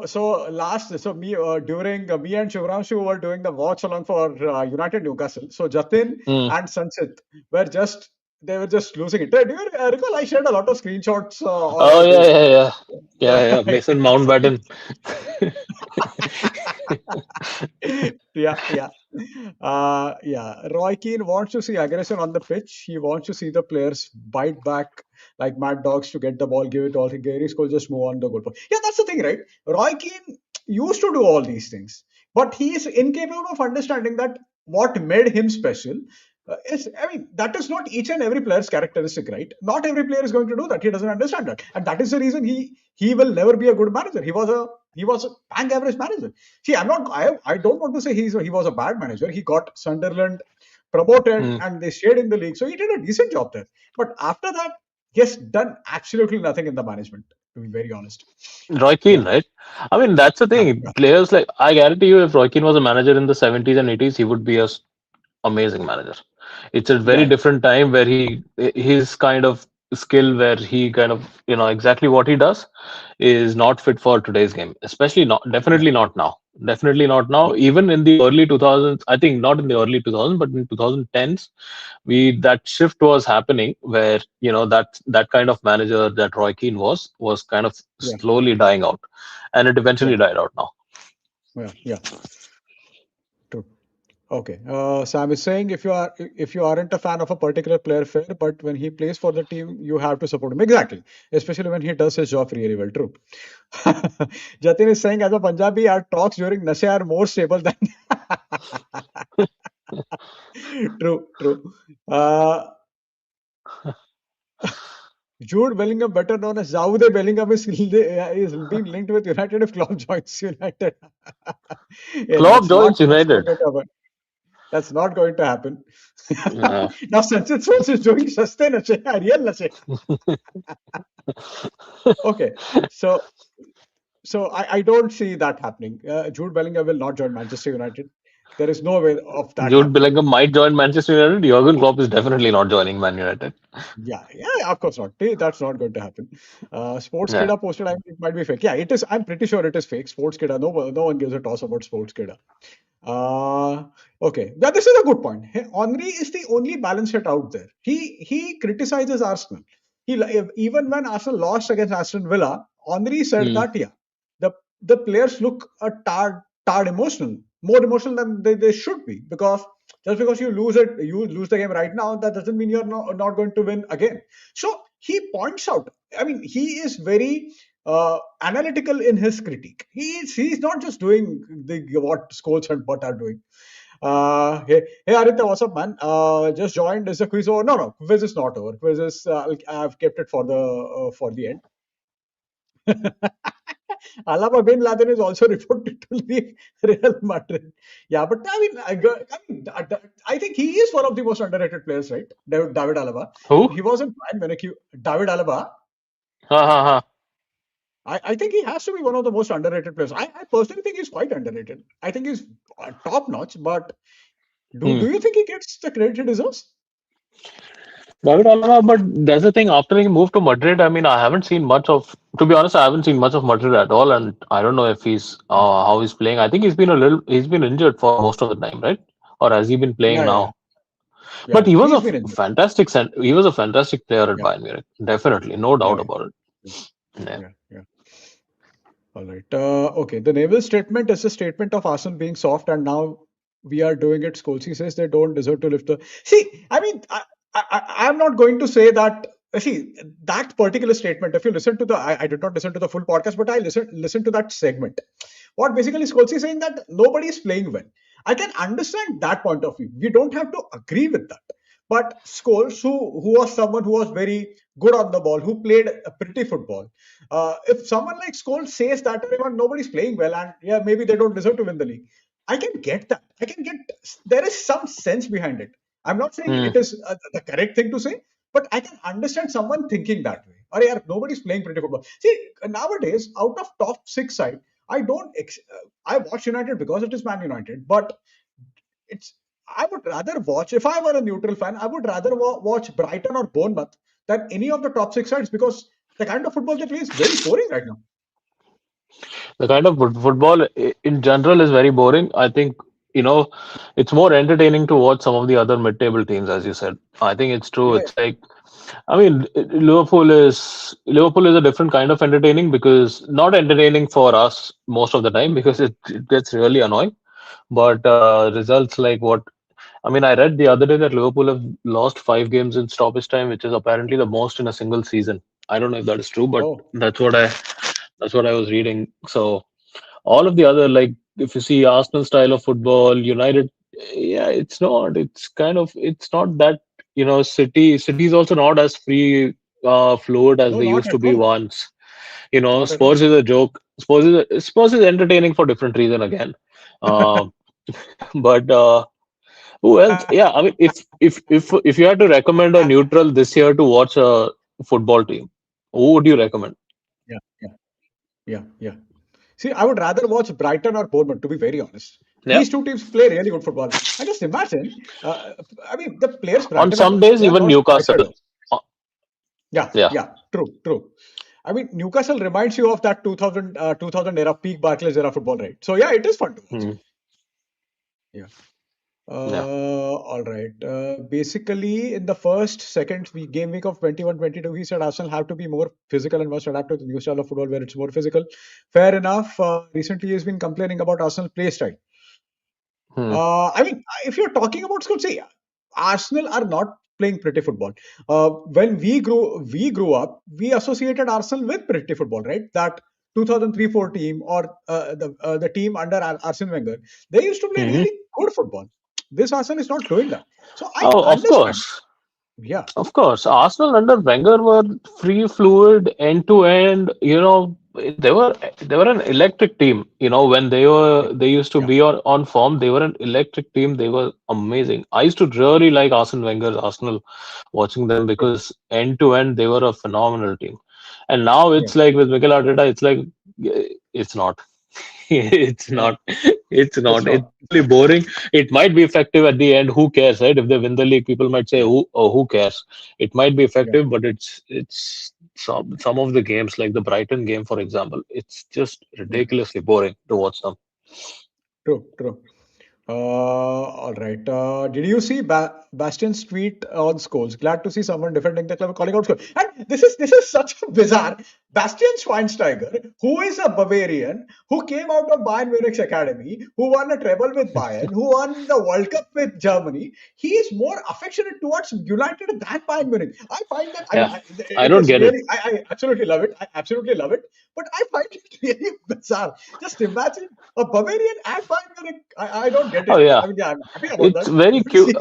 me during me and Shivranshu were doing the watch along for United Newcastle. So Jatin Hmm. and Sanchit were just they were just losing it. Do you recall I shared a lot of screenshots on Oh our yeah, group? yeah, yeah, Yeah, yeah, yeah. Mason Mountbatten. yeah. Yeah. Roy Keane wants to see aggression on the pitch. He wants to see the players bite back like mad dogs to get the ball, give it all. Gary Scholes just move on the goal. Yeah, that's the thing, right? Roy Keane used to do all these things, but he is incapable of understanding that what made him special is, I mean, that is not each and every player's characteristic, right? Not every player is going to do that. He doesn't understand that, and that is the reason he will never be a good manager. He was a bang average manager. See, I don't want to say he was a bad manager. He got Sunderland promoted Hmm. and they stayed in the league, so he did a decent job there. But after that, he has done absolutely nothing in the management. To be very honest, Roy yeah, Keane, right? I mean, that's the yeah, thing. yeah, Players like, I guarantee you, if Roy Keane was a manager in the 70s and 80s, he would be a amazing manager. It's a very yeah, different time where his kind of skill, where he kind of, exactly what he does is not fit for today's game, especially not, yeah, definitely not now. Definitely not now. yeah, Even in the early 2000s, I think not in the early 2000s, but in 2010s, that shift was happening where, that kind of manager that Roy Keane was kind of yeah, slowly dying out, and it yeah, eventually died out now. yeah, yeah. True. Okay. Sam is saying if you aren't a fan of a particular player, fair, but when he plays for the team, you have to support him. Exactly. Especially when he does his job really well. True. Jatin is saying as a Punjabi, our talks during Nashe are more stable than true, true. Uh, Jude Bellingham, better known as Jaude Bellingham, is being linked with United if Klopp joins United. Yeah, Klopp joins that's not United. going to happen. That's not going to happen. Yeah. Now Sanchit Sols is doing sustained nache, real nache. Okay, so I don't see that happening. Jude Bellingham will not join Manchester United. There is no way of that Jude happening. Bellingham might join Manchester United. Jurgen Klopp is definitely not joining Man United. Yeah, of course not. That's not going to happen. Yeah. Sportskida posted, I mean, it might be fake. Yeah, it is. I'm pretty sure it is fake. Sportskida, no one gives a toss about Sportskida. Uh, okay, yeah, this is a good point. Henry is the only balance set out there. He criticizes Arsenal. Even when Arsenal lost against Aston Villa, Henry said Hmm. that yeah, the players look tired, emotional, more emotional than they should be because Just because you lose the game right now, that doesn't mean you're not going to win again. So he points out. I mean, he is very analytical in his critique. He's not just doing what Scholes and Butt are doing. Hey, Arita, what's up, man? Just joined. Is the quiz over? No, quiz is not over. Quiz is. I've kept it for the end. Alaba bin Laden is also reported to leave Real Madrid. Yeah, but I think he is one of the most underrated players, right? David Alaba. Who? He was in Bayern Munich. David Alaba. Ha ha ha. I think he has to be one of the most underrated players. I personally think he's quite underrated. I think he's top notch, but Hmm. do you think he gets the credit he deserves? David Alaba, but that's the thing. After he moved to Madrid, I mean, I haven't seen much of. To be honest, I haven't seen much of Madrid at all, and I don't know if he's how he's playing. I think he's been injured for most of the time, right? Or has he been playing Yeah. now? But Yeah, he's been injured. he was a fantastic player at Yeah, Bayern Munich. Definitely, no yeah, doubt about yeah, it. Yeah. yeah. All right. Okay. The Neville statement is a statement of Arsenal being soft, and now we are doing it. Scholesy says they don't deserve to lift the. See, I mean, I'm not going to say that. See, that particular statement. If you listen to I did not listen to the full podcast, but I listen to that segment. What basically Scholesy is saying that nobody is playing well. I can understand that point of view. We don't have to agree with that. But Scholes, who was someone who was very good on the ball, who played a pretty football, if someone like Scholes says that nobody's playing well and yeah, maybe they don't deserve to win the league, I can get that. I can get there is some sense behind it. I'm not saying Hmm. it is the correct thing to say, but I can understand someone thinking that way. Or yeah, nobody's playing pretty football. See, nowadays, out of top six side, I don't. I watch United because it is Man United, but it's. I would rather watch if I were a neutral fan. I would rather watch Brighton or Bournemouth than any of the top six sides because the kind of football they play is very boring right now. The kind of football in general is very boring. I think, you know, it's more entertaining to watch some of the other mid-table teams, as you said. I think it's true. Yeah, It's like, I mean, Liverpool is a different kind of entertaining because not entertaining for us most of the time because it gets really annoying. But results like what I mean, I read the other day that Liverpool have lost 5 games in stoppage time, which is apparently the most in a single season. I don't know if that is true, but oh, that's what I was reading. So all of the other, like if you see Arsenal style of football, United, yeah, it's not. It's kind of it's not that City is also not as free fluid as no, they not used at to be all. once. Not at Spurs all. is a joke. Spurs is entertaining for different reason again. Uh, but who else? Uh, Yeah, I mean, if you had to recommend a neutral this year to watch a football team, who would you recommend? yeah, yeah, yeah. See, I would rather watch Brighton or Bournemouth, to be very honest. Yeah. These two teams play really good football. And just imagine, I mean, the players On Brighton some has, days, they are even not Newcastle. striker. Uh, Yeah, yeah. yeah, true. I mean, Newcastle reminds you of that 2000 era, peak Barclays era football, right? So, yeah, it is fun to watch. Hmm. Yeah. Yeah. All right. Basically, in the second game week of 21-22, he said Arsenal have to be more physical and must adapt to the new style of football where it's more physical. Fair enough. Recently, he's been complaining about Arsenal play style. Hmm. I mean, if you're talking about school, see, Arsenal are not playing pretty football. When we grew up, we associated Arsenal with pretty football, right? That 2003-4 team or the team under Arsene Wenger, they used to play Hmm. really good football. This Arsenal is not doing that. So I Oh, of understand. course. Yeah, Of course, Arsenal under Wenger were free fluid, end to end. They were an electric team. When yeah, they used to yeah, be on form, they were an electric team. They were amazing. I used to really like Arsene Wenger's Arsenal, watching them true. because end to end they were a phenomenal team. And now Yeah, it's like with Mikel Arteta, it's like it's not. It's yeah. not. It's It's not. It's not. It's really not. boring. It might be effective at the end. Who cares, right? If they win the league, people might say, Yeah, who cares?" It might be yeah. effective, but it's some of the games, like the Brighton game, for example, it's just Yeah. ridiculously boring to watch them. True. All right. Did you see Bastian's tweet on Scholes? Glad to see someone defending the club, calling out Scholes. And this is such a bizarre. Bastian Schweinsteiger, who is a Bavarian, who came out of Bayern Munich's academy, who won a treble with Bayern, who won the World Cup with Germany, he is more affectionate towards United than Bayern Munich. I find that, I mean, Yeah, I it don't is get it. really, I absolutely love it. I absolutely love it. But I find it really bizarre. Just imagine a Bavarian and Bayern Munich. I don't get Oh it. yeah, I mean, yeah, I'm happy about it's that. very But cute. see,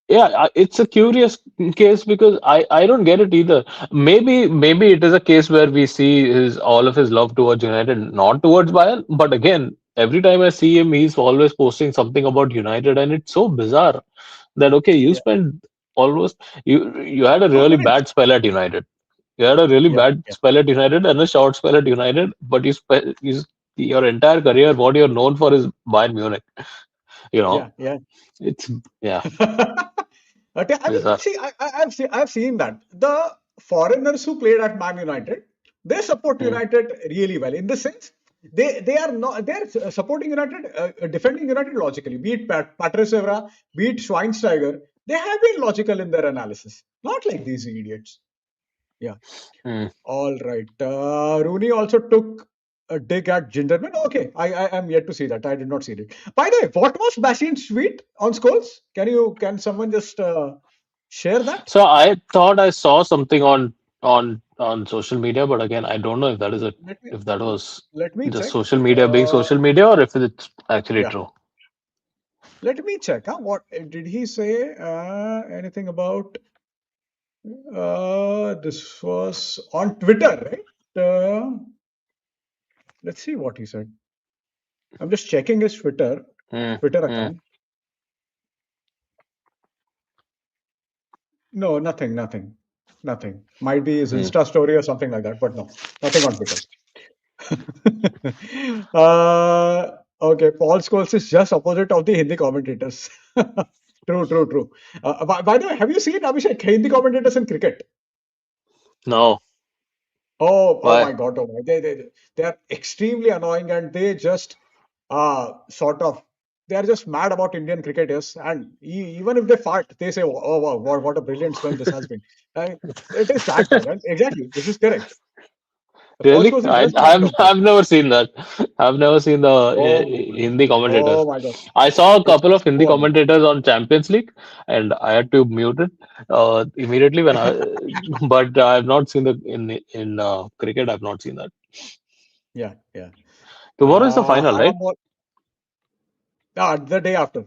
Yeah, it's a curious case because I don't get it either. Maybe it is a case where we see his all of his love towards United, not towards Bayern. But again, every time I see him, he's always posting something about United, and it's so bizarre that okay, you yeah, spent almost you had a no, really correct. bad spell at United. You had a really Yeah, bad yeah, spell at United and a short spell at United, but your entire career, what you're known for is Bayern Munich. You know, yeah, yeah. it's yeah, Okay, I mean, bizarre. see, I've seen that the foreigners who played at Man United, they support Hmm. United really well. In the sense, they are not they're supporting United, defending United logically. Be it Patrice Evra, be it Schweinsteiger, they have been logical in their analysis, not like these idiots. Yeah. Hmm. All right. Rooney also took a dig at Gingerman. Okay, I am yet to see that. I did not see it. By the way, what was Bastian's tweet on Scholes? Can someone just share that? So I thought I saw something on social media, but again, I don't know if that is a Let me if that was let me just check. social media being Uh, social media or if it's actually yeah, true. let me check. Huh? What did he say? Anything about? This was on Twitter, right? Let's see what he said. I'm just checking his Hmm. Twitter Hmm. account. No, nothing. Might be his Hmm. Insta story or something like that, but no, nothing on Twitter. uh, okay, Paul Scholes is just opposite of the Hindi commentators. True. By the way, have you seen Abhishek Hindi commentators in cricket? No. Oh Why? my God, oh my! They are extremely annoying, and they just sort of they are just mad about Indian cricketers, and even if they fart, they say, "Oh wow, what a brilliant spell this has been." Uh, it is that bad, and exactly, this is correct. The Paul Really? Scholes is just like that. I've never seen that. I've never seen the Oh, Hindi oh commentators. my God, I saw a couple of it's Hindi so annoying. commentators on Champions League, and I had to mute it immediately when I. But I've not seen the in cricket. I've not seen that. Yeah. Tomorrow is the final, right? Haram ball. The day after.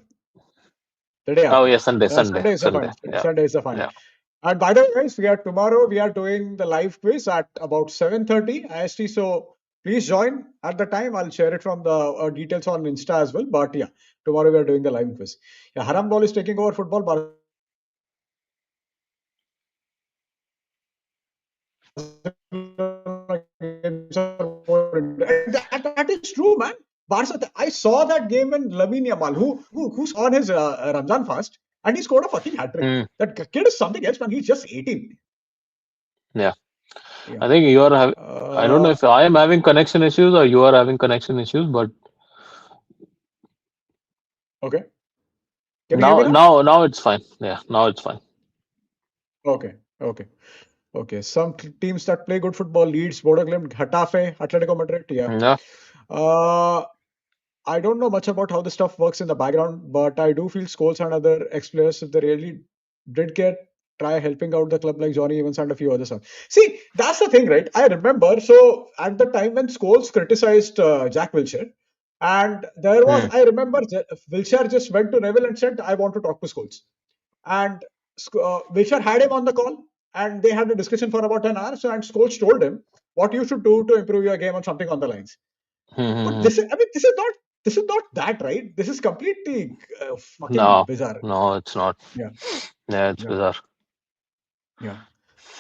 The day Oh after. yeah, Sunday is the Sunday. final. Yeah, Sunday is the final. yeah. And by the way, guys, tomorrow we are doing the live quiz at about 7:30 IST. So please join at the time. I'll share it from the details on Insta as well. But yeah, tomorrow we are doing the live quiz. Yeah, Haram Ball is taking over football. That is true, man. Barca, I saw that game when Lamine Yamal, who's on his Ramzan fast, and he scored a fucking hat trick. Hmm. That kid is something else, man. He's just 18. Yeah. Yeah. I think you are having. I don't know Uh, if I am having connection issues or you are having connection issues, but okay. Can you hear me now? now it's fine. Yeah, now it's fine. Okay. Okay. Okay. Some teams that play good football: Leeds, Bodo Glimt, Getafe, Atletico Madrid. Yeah. Yeah. Uh, I don't know much about how the stuff works in the background, but I do feel Scholes and other ex-players, if they really did care, try helping out the club like Johnny Evans and a few others. See, that's the thing, right? I remember, so at the time when Scholes criticized Jack Wilshere, and there was, Hmm. I remember Wilshere just went to Neville and said, I want to talk to Scholes. And Wilshere had him on the call, and they had a discussion for about an hour. So, and Scholes told him what you should do to improve your game or something on the lines. Hmm, hmm, But hmm. this is not that, right? This is completely fucking No, bizarre. no, it's not. Yeah, Yeah, it's yeah, bizarre. yeah.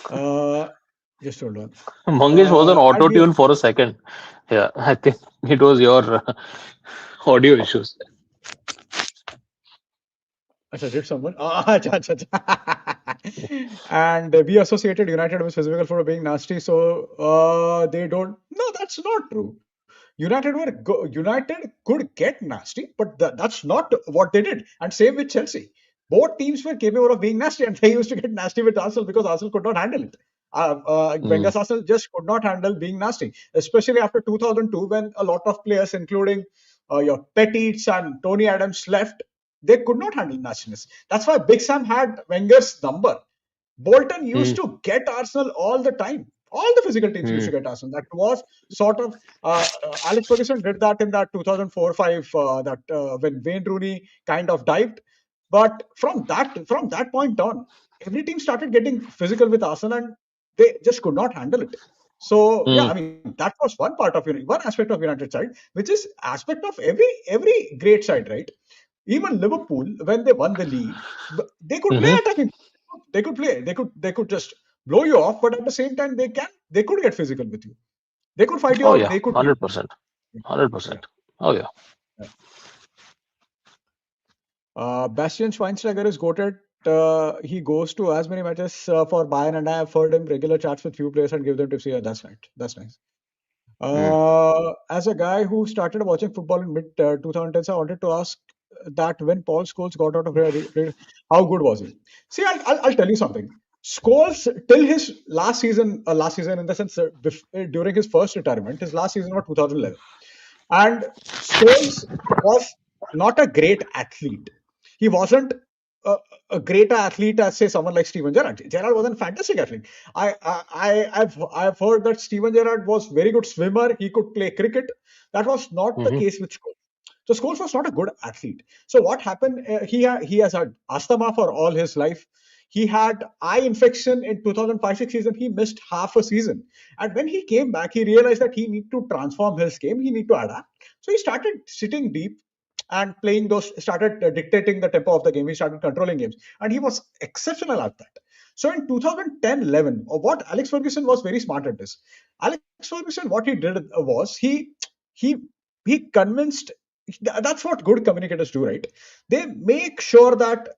Uh, just hold on. Mangesh was on And auto we tune for a second. Yeah, I think it was your audio issues. Acha, did someone? And we associated United with physical football being nasty, so they don't. No, that's not true. United could get nasty, but that's not what they did. And same with Chelsea. Both teams were capable of being nasty, and they used to get nasty with Arsenal because Arsenal could not handle it. Mm, Wenger's Arsenal just could not handle being nasty, especially after 2002 when a lot of players, including your Petits and Tony Adams, left. They could not handle nastiness. That's why Big Sam had Wenger's number. Bolton used mm, to get Arsenal all the time. All the physical teams used mm, to get Arsenal. That was sort of Alex Ferguson did that in that 2004-5 that when Wayne Rooney kind of dived. But from that point on, every team started getting physical with Arsenal, and they just could not handle it. So yeah, mm. I mean that was one aspect of United side, which is aspect of every great side, right? Even Liverpool, when they won the league, they could play Mm-hmm. attacking. They could play. They could just blow you off, but at the same time, they could get physical with you. They could fight you Oh out. yeah, They could beat 100%. you. Yeah. 100%. Oh yeah. Yeah. Bastian Schweinsteiger is goated. He goes to as many matches for Bayern, and I have heard him regular chats with few players and give them tips. Yeah, that's right. That's nice. Mm, As a guy who started watching football in mid 2010s, I wanted to ask that when Paul Scholes got out of how good was he? See, I'll tell you something. Scholes, till his last season in the sense during his first retirement, his last season was 2011. And Scholes was not a great athlete. He wasn't a, a great athlete as say someone like Steven Gerrard. Gerrard was a fantastic athlete. I've heard that Steven Gerrard was very good swimmer. He could play cricket. That was not the mm-hmm. case with Scholes. So Scholes was not a good athlete. So what happened? He has had asthma for all his life. He had eye infection in 2005-6 season. He missed half a season. And when he came back, he realized that he need to transform his game. He need to adapt. So he started sitting deep and playing those, started dictating the tempo of the game. He started controlling games. And he was exceptional at that. So in 2010-11, what Alex Ferguson was very smart at this. Alex Ferguson, what he did was he he convinced. That's what good communicators do, right? They make sure that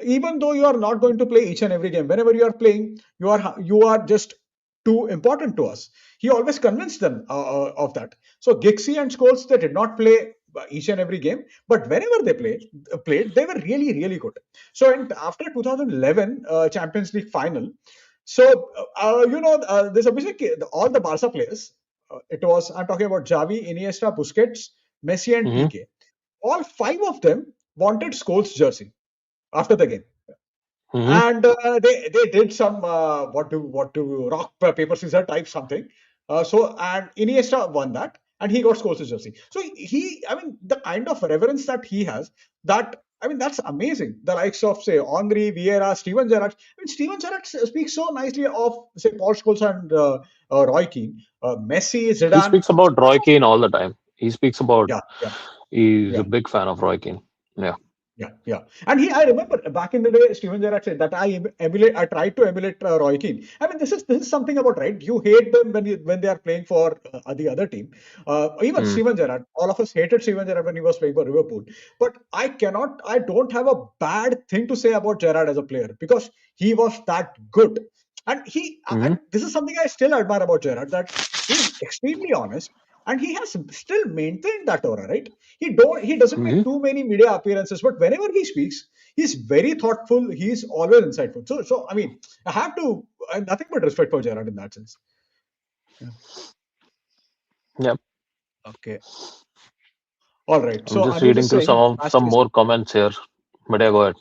even though you are not going to play each and every game, whenever you are playing, you are just too important to us. He always convinced them of that. So Gixie and Scholes, they did not play each and every game, but whenever they played, they were really really good. So after 2011 Champions League final, so this obviously all the Barca players. It was I'm talking about Xavi, Iniesta, Busquets, Messi, and Mm-hmm. Piqué. All five of them wanted Scholes jersey after the game, Mm-hmm. and they did some what do rock paper scissors type something. So and Iniesta won that, and he got Scholes' jersey. So I mean, the kind of reverence that he has, that I mean, that's amazing. The likes of say Henri, Vieira, Steven Gerrard. I mean, Steven Gerrard speaks so nicely of say Paul Scholes and Roy Keane, Messi, He Zidane. speaks about Roy Keane all the time. He speaks about Yeah, yeah, he's a yeah. big fan of Roy Keane. Yeah. Yeah, yeah. And I remember back in the day, Steven Gerrard said that I tried to emulate Roy Keane. I mean, this is something about, right? You hate them when they are playing for the other team. Even Mm, Steven Gerrard, all of us hated Steven Gerrard when he was playing for Liverpool. But I don't have a bad thing to say about Gerrard as a player because he was that good. mm-hmm. And this is something I still admire about Gerrard, that he's extremely honest and he has still maintained that aura, right? He doesn't Mm-hmm. make too many media appearances, but whenever he speaks, he's very thoughtful. He's always insightful. So I mean, I have to nothing but respect for Gerrard in that sense. Yeah. Yep. Okay. All right. I'm So just I'm reading just through saying, some more comments here. But yeah, go ahead.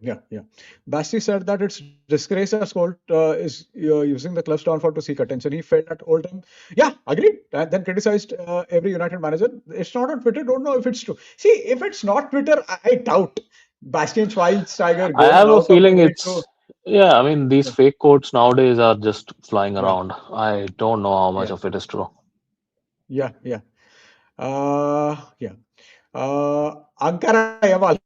yeah, yeah. Basti said that it's disgrace that Scholes is using the club's downfall to seek attention. He felt at Oldham. Yeah, agreed. And then criticized every United manager. It's not on Twitter. Don't know if it's true. See, if it's not Twitter, I doubt Bastian Schweinsteiger I going have a out of the feeling way to. it's yeah. I mean, these Yeah, fake quotes nowadays are just flying yeah, around. I don't know how much yeah, of it is true. yeah, yeah. Yeah. Ankara Yamal.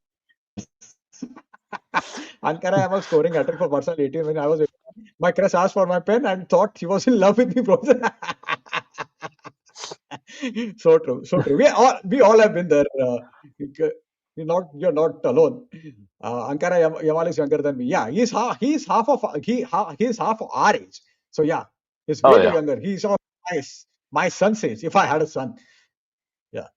Ankara Yamal scoring hat trick for Barca 18 when I was 18. My crush asked for my pen and thought she was in love with me, bro. So true, so true. We all have been there. You're not alone. Ankara Yamal is younger than me. Yeah, he's half of our age. So yeah, he's Oh way too yeah. younger. He's of my son's age. If I had a son, yeah.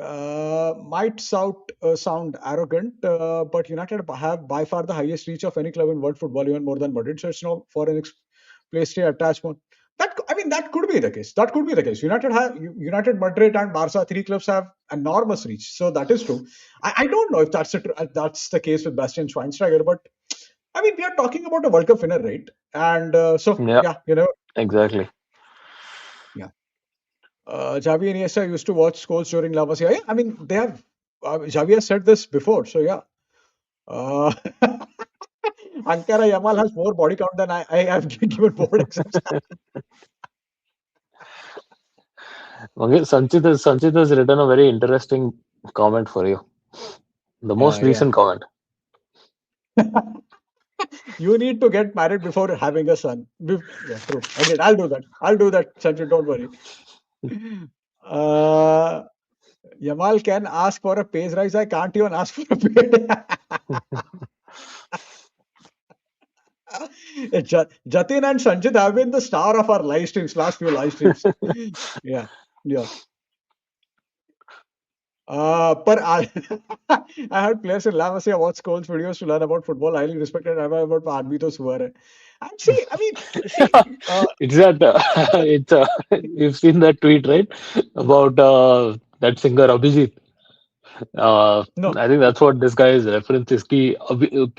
Might sound arrogant, but United have by far the highest reach of any club in world football, even more than Madrid. So it's no foreign place to attachment. That could be the case. That could be the case. United, Madrid, and Barca, three clubs have enormous reach. So that is true. I don't know if that's the case with Bastian Schweinsteiger, but I mean, we are talking about a World Cup winner, right? And Yeah, yeah, exactly. yeah. Xavi and Iniesta used to watch Scholes during La Masia. Yeah, I mean, they have. Xavi has said this before, so yeah. Uh, Ankara Yamal has more body count than I have given board exams. Okay, Sanchit has written a very interesting comment for you. The most Yeah. recent comment. You need to get married before having a son. Yeah, true. Agreed. I'll do that. I'll do that, Sanjay. Don't worry. Uh, Yamal can ask for a pay rise. I can't even ask for a pay. Jatin and Sanjit have been the star of our live streams, last few live streams. Yeah, yeah. But I heard players in La Masia watch Scholes videos to learn about football. Highly respected. I about आदमी तो सुअर है. And see, I mean, see, It's that it's you've seen that tweet, right? About that singer Abhijit. no. I think that's what this guy is reference is ki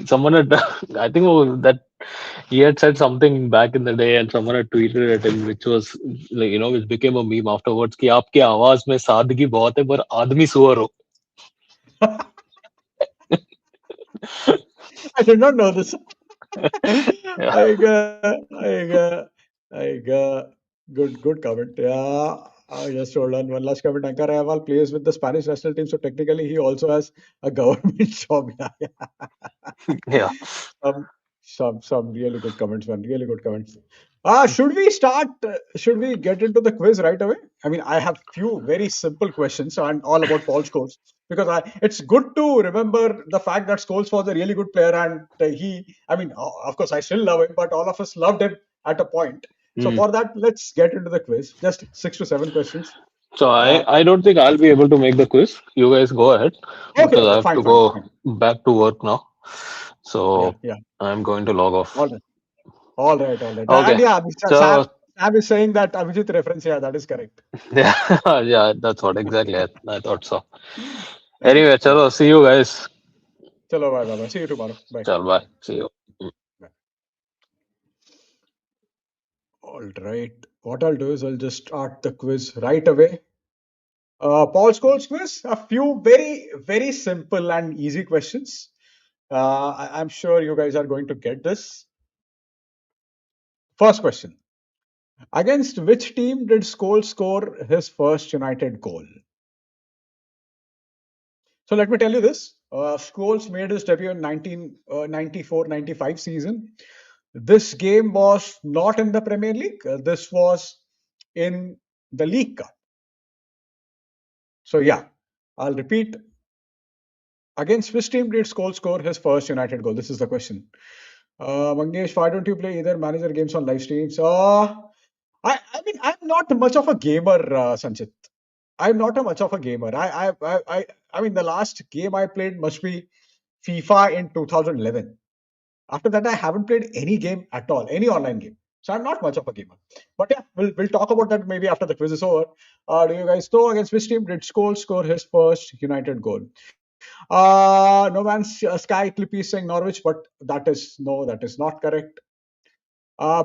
someone had I think that he had said something back in the day and someone had tweeted at him which was like which became a meme afterwards कि आपकी आवाज में सादगी बहुत है पर आदमी सुअर हो. I did not know this. Yeah. I good comment. Yeah. Just hold on. One last comment. Ankara Aval plays with the Spanish national team, so technically he also has a government job. Yeah, Yeah. some some really good comments, man. Really good comments. Should we start? Should we get into the quiz right away? I mean, I have few very simple questions and all about Paul Scholes because it's good to remember the fact that Scholes was a really good player and I mean, of course, I still love him, but all of us loved him at a point. So Mm. for that, let's get into the quiz. Just 6 to 7 questions. So Uh, I don't think I'll be able to make the quiz. You guys go ahead okay, because I okay, have fine, to fine, go fine. back to work now. Yeah, So yeah. I'm going to log All off. right. All right, all right. And Okay. yeah, So Sam is saying that Abhijit reference. Yeah, that is correct. yeah, yeah, that's what exactly I thought so. Anyway, All chalo, right. see you guys. Chalo, bye, bye, bye. See you tomorrow. Bye. Chal, bye. See you. Bye. All right. What I'll do is I'll just start the quiz right away. Paul Scholes quiz. A few very, very simple and easy questions. I'm sure you guys are going to get this. First question. Against which team did Scholes score his first United goal? So let me tell you this. Scholes made his debut in 1994-95 season. This game was not in the Premier League. This was in the League Cup. So yeah, I'll repeat. Against which team did Scholes score his first United goal? This is the question. Mangesh, why don't you play either manager games on live streams? I mean, I'm not much of a gamer, Sanchit. I'm not a much of a gamer. I mean, the last game I played must be FIFA in 2011. After that, I haven't played any game at all, any online game. So I'm not much of a gamer. But yeah, we'll talk about that maybe after the quiz is over. Do you guys know against which team did Scholes score his first United goal? No Man's Sky Clippy is saying Norwich, but that is not correct.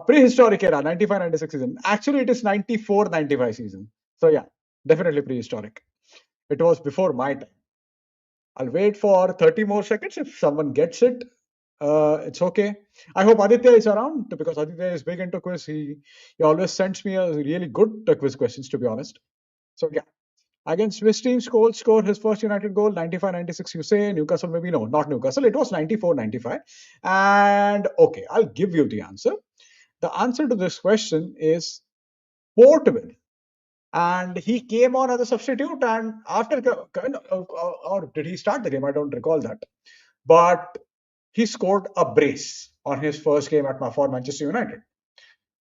Prehistoric era, 95-96 season. Actually, it is 94-95 season. So yeah, definitely prehistoric. It was before my time. I'll wait for 30 more seconds. If someone gets it, it's okay. I hope Aditya is around because Aditya is big into quiz. He always sends me a really good quiz questions, to be honest. So yeah. Against which team scored his first United goal? 95-96, you say. Newcastle, maybe no, not Newcastle. It was 94-95. And okay, I'll give you the answer. The answer to this question is Portable. And he came on as a substitute. And after, or did he start the game? I don't recall that. But he scored a brace on his first game for Manchester United.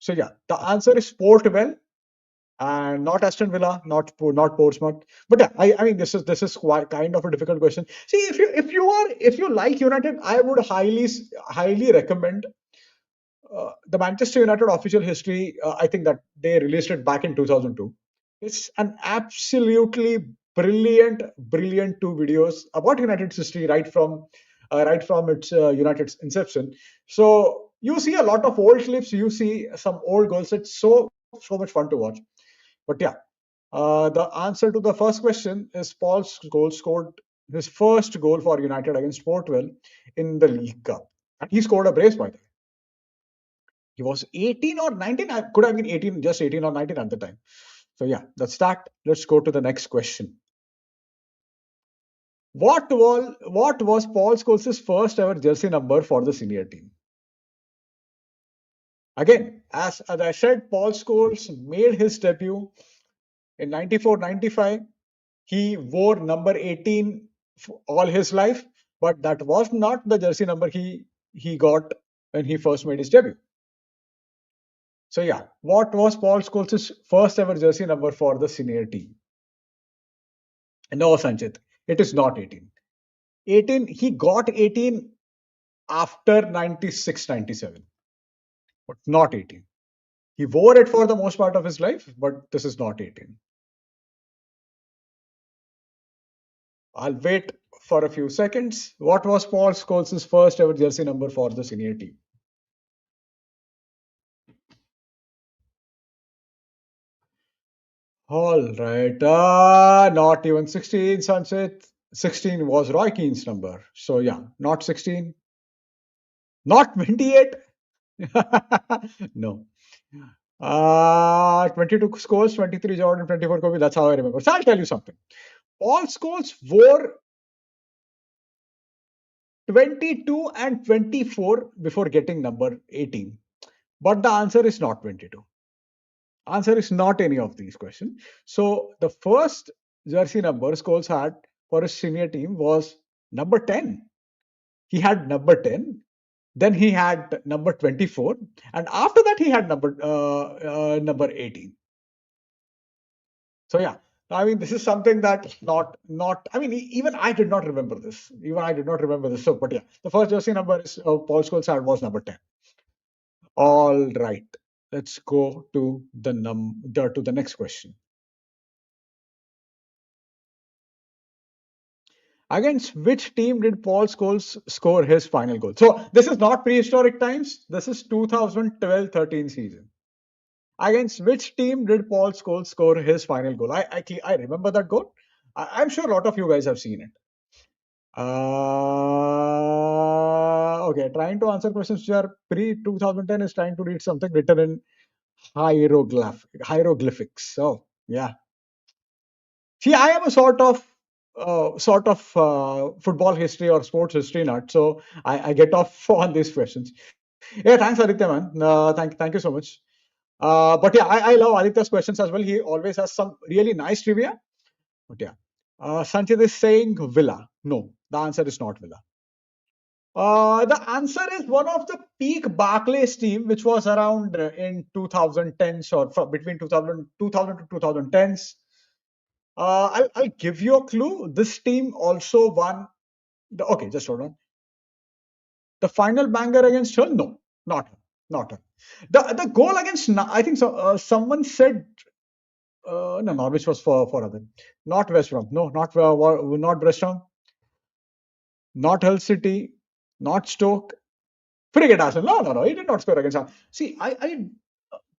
So yeah, the answer is Portable. and not Aston Villa, not Portsmouth. But yeah, I mean this is quite kind of a difficult question. See, if you like United, I would highly recommend the Manchester United official history. I think that they released it back in 2002. It's an absolutely brilliant two videos about United's history right from its United's inception. So you see a lot of old clips, you see some old goals. It's so much fun to watch. But yeah, the answer to the first question is Paul Scholes scored his first goal for United against Portwell in the League Cup. And he scored a brace, by the way. He was 18 or 19. I could have been 18, just 18 or 19 at the time. So yeah, that's that. Let's go to the next question. What was Paul Scholes' first ever jersey number for the senior team? Again, as I said, Paul Scholes made his debut in 94-95. He wore number 18 all his life, but that was not the jersey number he got when he first made his debut. So yeah, what was Paul Scholes' first ever jersey number for the senior team? No, Sanchit, it is not 18. 18, he got 18 after 96-97, but not 18. He wore it for the most part of his life, but this is not 18. I'll wait for a few seconds. What was Paul Scholes' first ever jersey number for the senior team? All right. Not even 16, Sanchit. 16 was Roy Keane's number. So yeah, not 16. Not 28. No. 22 scores, 23 Jordan, 24 Kobe. That's how I remember. So I'll tell you something. Paul Scholes wore 22 and 24 before getting number 18. But the answer is not 22. Answer is not any of these questions. So the first jersey number Scholes had for his senior team was number 10. He had number 10. Then he had number 24. And after that, he had number 18. So yeah, I mean, this is something that not. I mean, even I did not remember this. Even I did not remember this. So, but yeah, the first jersey number is Paul Scholes had was number 10. All right, let's go to the next question. Against which team did Paul Scholes score his final goal? So this is not prehistoric times. This is 2012-13 season. Against which team did Paul Scholes score his final goal? I remember that goal. I'm sure a lot of you guys have seen it. Okay, trying to answer questions which are pre 2010 is trying to read something written in hieroglyphics. So yeah, see, I am a sort of football history or sports history nut, so I get off on these questions. Yeah, thanks Aditya, man. Thank you so much. But yeah, I love Aditya's questions as well. He always has some really nice trivia. But yeah, Sanchit is saying Villa. No, the answer is not Villa. The answer is one of the peak Barclays team, which was around in 2010s or between 2000 to 2010s. I'll give you a clue. This team also won. Okay, just hold on. The final banger against her? No, not her. Not her. The goal against, I think so. Someone said no, Norwich was for other. Not West Brom. No, not West Ham. Not Hull City. Not Stoke. Forget Arsenal. No. He did not score against Arsenal. See,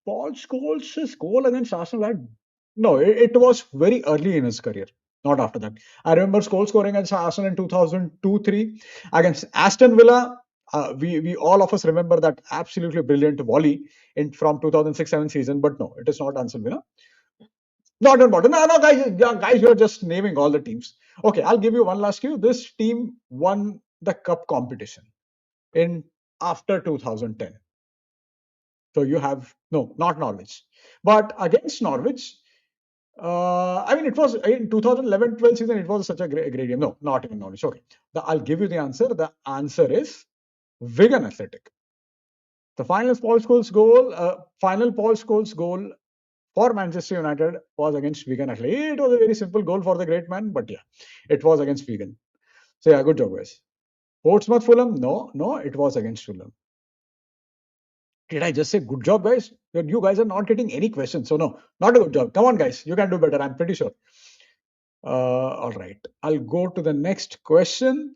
Paul Scholes' goal against Arsenal had no. It was very early in his career. Not after that. I remember Scholes scoring against Arsenal in 2002-03 against Aston Villa. We all of us remember that absolutely brilliant volley from 2006-07 season. But no, it is not Aston Villa. Not important. No, guys, you're just naming all the teams. Okay, I'll give you one last clue. This team won the cup competition in after 2010. So you have no, not Norwich, but against Norwich. I mean, it was in 2011-12 season. It was such a great game. No, not even Norwich. Okay, I'll give you the answer. The answer is Wigan Athletic. The final Paul Scholes goal for Manchester United was against Wigan. Actually, it was a very simple goal for the great man, but yeah, it was against Wigan. So yeah, good job, guys. Portsmouth Fulham? No, no, it was against Fulham. Did I just say good job, guys? You guys are not getting any questions. So no, not a good job. Come on, guys. You can do better. I'm pretty sure. All right. I'll go to the next question.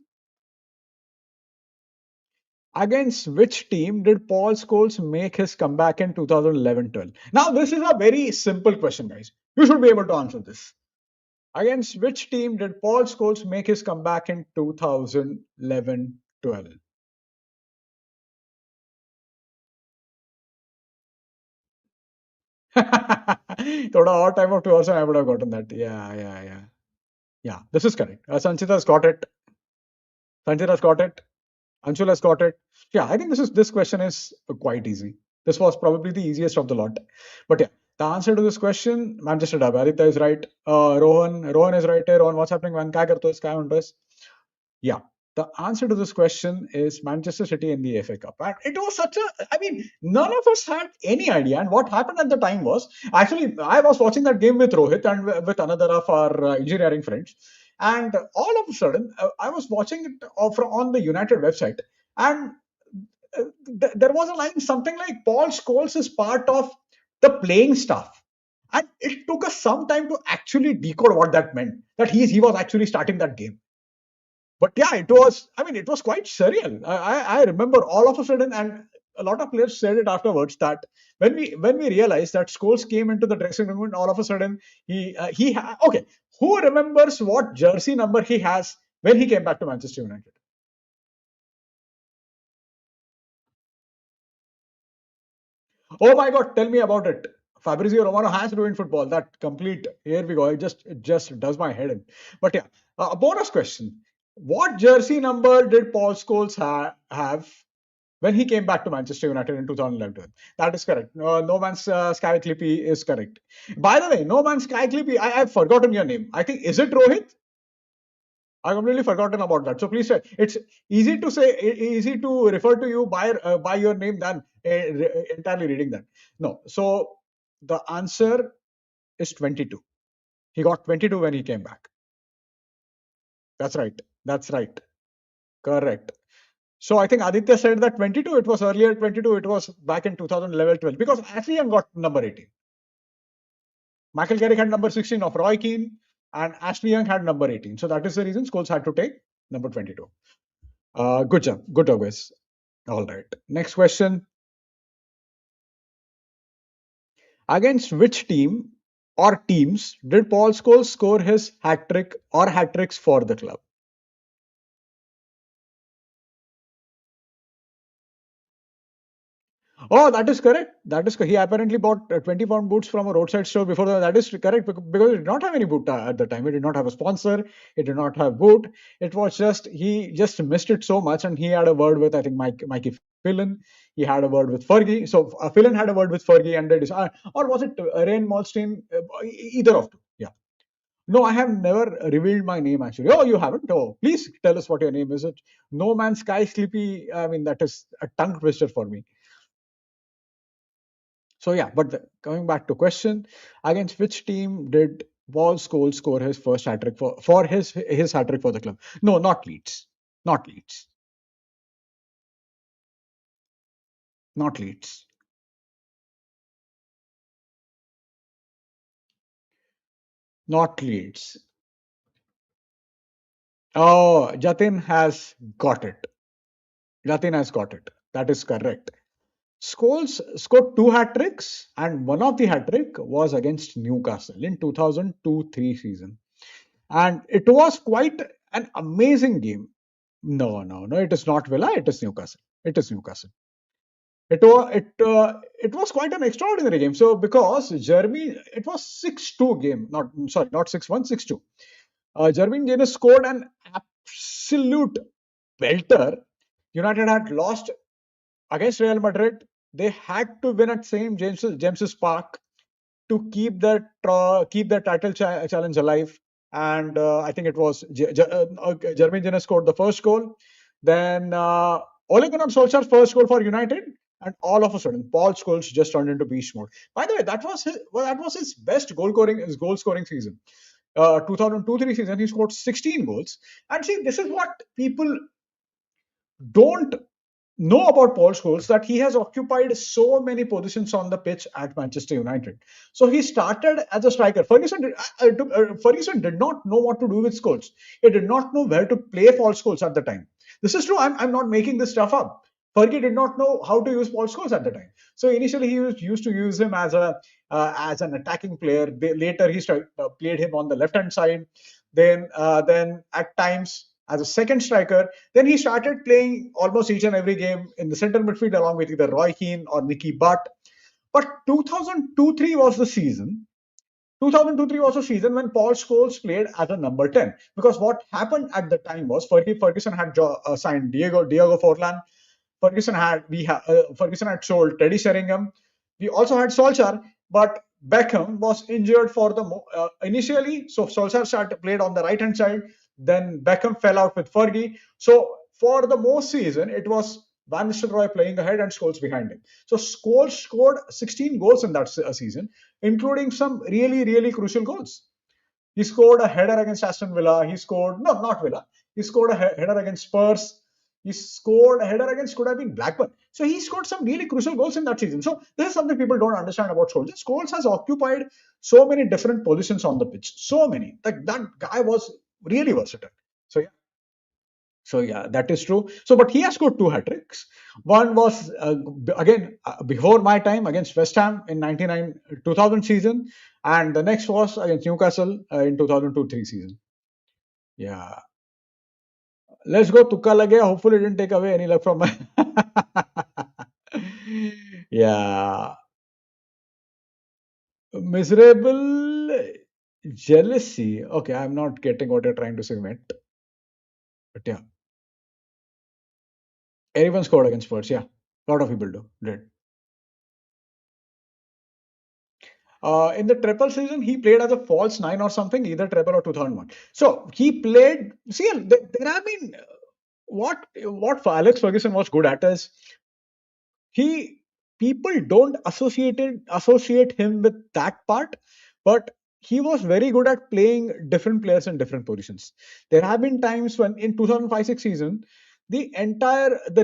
Against which team did Paul Scholes make his comeback in 2011-12? Now, this is a very simple question, guys. You should be able to answer this. Against which team did Paul Scholes make his comeback in 2011-12? थोड़ा और time of 2 hours I would have gotten that. Yeah. This is correct. Sanchita's got it. Sanchita's got it. Anshul has got it. Yeah, I think this question is quite easy. This was probably the easiest of the lot. But yeah, the answer to this question, Manchester Derby. Aditya is right. Rohan is right here. Rohan, what's happening, man? क्या करते हो? क्या म्हणतोस? Yeah, the answer to this question is Manchester City in the FA Cup. And it was such a, I mean, none of us had any idea. And what happened at the time was, actually, I was watching that game with Rohit and with another of our engineering friends. And all of a sudden, I was watching it on the United website. And there was a line something like Paul Scholes is part of the playing staff. And it took us some time to actually decode what that meant, that he was actually starting that game. But yeah, it was, I mean, it was quite surreal. I remember all of a sudden, and a lot of players said it afterwards, that when we realized that Scholes came into the dressing room and all of a sudden okay, who remembers what jersey number he has when he came back to Manchester United? Oh my God, tell me about it. Fabrizio Romano has ruined football. That complete, here we go. It just does my head in. But yeah, a bonus question. What jersey number did Paul Scholes have when he came back to Manchester United in 2011? That is correct. No Man's Sky Clippy is correct. By the way, No Man's Sky Clippy, I've forgotten your name. I think, is it Rohit? I completely forgotten about that. So please say, it's easy to refer to you by your name than entirely reading that. No. So the answer is 22. He got 22 when he came back. That's right. That's right. Correct. So I think Aditya said that 22. It was earlier 22. It was back in 2011-12 because Ashley Young got number 18. Michael Carrick had number 16 of Roy Keane, and Ashley Young had number 18. So that is the reason Scholes had to take number 22. Good job. Good job, guys. All right. Next question. Against which team or teams did Paul Scholes score his hat trick or hat tricks for the club? Oh, that is correct. That is he apparently bought 20-pound boots from a roadside store before that. That is correct because he did not have any boot at the time. He did not have a sponsor. He did not have boot. It was just he just missed it so much, and he had a word with I think Mikey Phelan. He had a word with Fergie. So Phelan had a word with Fergie, and they decided, or was it Rain Malstein? Either of two. Yeah. No, I have never revealed my name actually. Oh, you haven't? Oh, please tell us what your name is. It No Man's Sky Sleepy. I mean, that is a tongue twister for me. So yeah, but coming back to question, against which team did Paul Scholes score his first hat trick for his hat trick for the club? No, not Leeds. Not Leeds. Not Leeds. Not Leeds. Oh, Jatin has got it. Jatin has got it. That is correct. Scholes scored two hat tricks, and one of the hat trick was against Newcastle in 2002-03 season, and it was quite an amazing game. No, no, no. It is not Villa. It is Newcastle. It is Newcastle. It was quite an extraordinary game. So because Jeremy, it was 6-2 game. Not sorry, not 6-1, 6-2. Jeremy Janus scored an absolute belter. United had lost against Real Madrid. They had to win at St. James's Park to keep the title challenge alive. And I think it was Jeremy Janus scored the first goal. Then Ole Gunnar Solskjaer's first goal for United. And all of a sudden, Paul Scholes just turned into beast mode. By the way, that was his best goal scoring season. 2002-3 season, he scored 16 goals. And see, this is what people don't know about Paul Scholes, that he has occupied so many positions on the pitch at Manchester United. So he started as a striker. Ferguson did not know what to do with Scholes. He did not know where to play Paul Scholes at the time. This is true. I'm not making this stuff up. Fergie did not know how to use Paul Scholes at the time. So initially he used to use him as an attacking player. Later he played him on the left hand side. Then at times as a second striker. Then he started playing almost each and every game in the central midfield along with either Roy Keane or Nicky Butt. But 2002-3 was the season. 2002-3 was a season when Paul Scholes played as a number 10. Because what happened at the time was Ferguson had signed Diego Forlan. Ferguson had sold Teddy Sheringham. We also had Solskjaer, but Beckham was injured for the initially. So Solskjaer played on the right hand side. Then Beckham fell out with Fergie. So for the most season, it was Van Nistelrooy playing ahead and Scholes behind him. So Scholes scored 16 goals in that season, including some really, really crucial goals. He scored a header against Aston Villa. He scored, no, not Villa. He scored a header against Spurs. He scored a header against, could have been Blackburn. So he scored some really crucial goals in that season. So this is something people don't understand about Scholes. Scholes has occupied so many different positions on the pitch. So many. Like that guy was really versatile. So yeah. So yeah, that is true. So, but he has scored two hat tricks. One was again before my time against West Ham in 2000 season, and the next was against Newcastle in 2002-3 season. Yeah, let's go Tukka Lagaya. Hopefully, it didn't take away any luck from my. Yeah, miserable jealousy. Okay, I'm not getting what you're trying to say, mate. But yeah, everyone scored against Spurs. Yeah, a lot of people did. In the triple season, he played as a false nine or something, either triple or 2001. So he played. See, there have been what Alex Ferguson was good at is he people don't associate him with that part, but he was very good at playing different players in different positions. There have been times when in 2005-6 season, the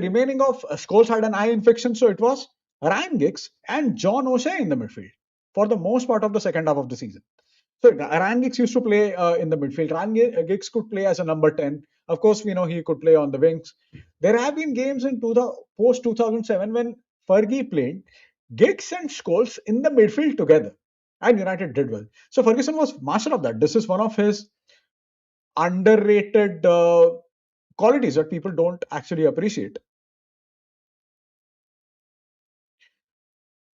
remaining of Scholes had an eye infection, so it was Ryan Giggs and John O'Shea in the midfield for the most part of the second half of the season. So Ryan Giggs used to play in the midfield. Giggs could play as a number 10. Of course, we know he could play on the wings. There have been games in the post 2007 when Fergie played Giggs and Scholes in the midfield together, and United did well. So Ferguson was master of that. This is one of his underrated qualities that people don't actually appreciate.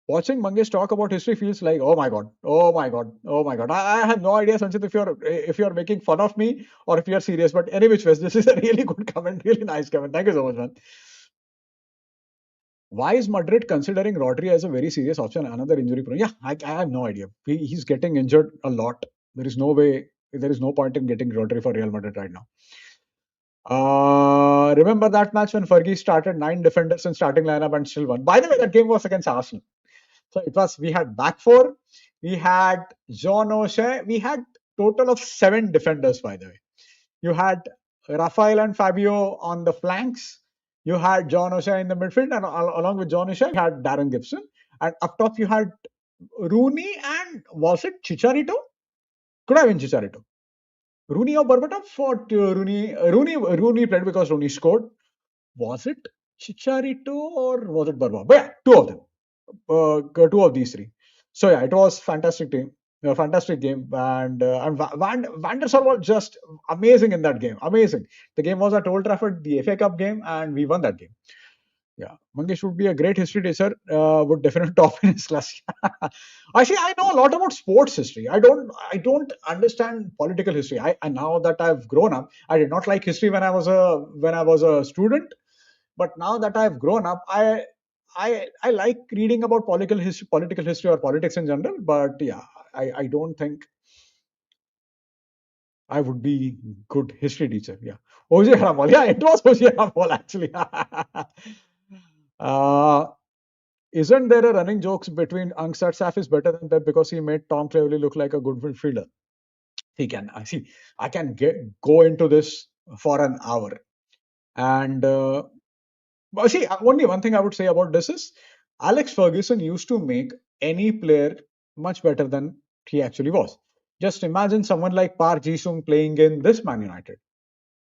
Watching Mangesh talk about history feels like, oh my god, oh my god, oh my god. I have no idea, Sanchit, if you're making fun of me or if you're serious. But any which ways, this is a really good comment, really nice comment. Thank you so much, man. Why is Madrid considering Rodri as a very serious option? Another injury prone. Yeah, I have no idea. He's getting injured a lot. There is no way. There is no point in getting Rodri for Real Madrid right now. Remember that match when Fergie started 9 defenders in starting lineup and still won. By the way, that game was against Arsenal. So it was, we had back four, we had John O'Shea, we had total of 7 defenders, by the way. You had Rafael and Fabio on the flanks. You had John O'Shea in the midfield, and along with John O'Shea, you had Darren Gibson. And up top, you had Rooney and was it Chicharito? Could have been Chicharito. Rooney or Berbatov? For Rooney played because Rooney scored. Was it Chicharito or was it Berbatov? But yeah, two of them. Two of these three. So yeah, it was fantastic team, a fantastic game, and Van der Sar was just amazing in that game. Amazing. The game was at Old Trafford, the FA Cup game, and we won that game. Yeah, Mangesh would be a great history teacher. Would definitely top in his class. Actually, I know a lot about sports history. I don't understand political history. I now that I've grown up, I did not like history when I was a student, but now that I've grown up, I like reading about political history or politics in general. But yeah, I don't think I would be good history teacher. Yeah, OJ Ramal. Yeah, it was OJ Ramal actually. uh, isn't there a running jokes between Unks that Saf is better than Pep because he made Tom Cleverley look like a good midfielder? He can. I see. I can go into this for an hour. And but see, only one thing I would say about this is Alex Ferguson used to make any player much better than he actually was. Just imagine someone like Park Ji-sung playing in this Man United.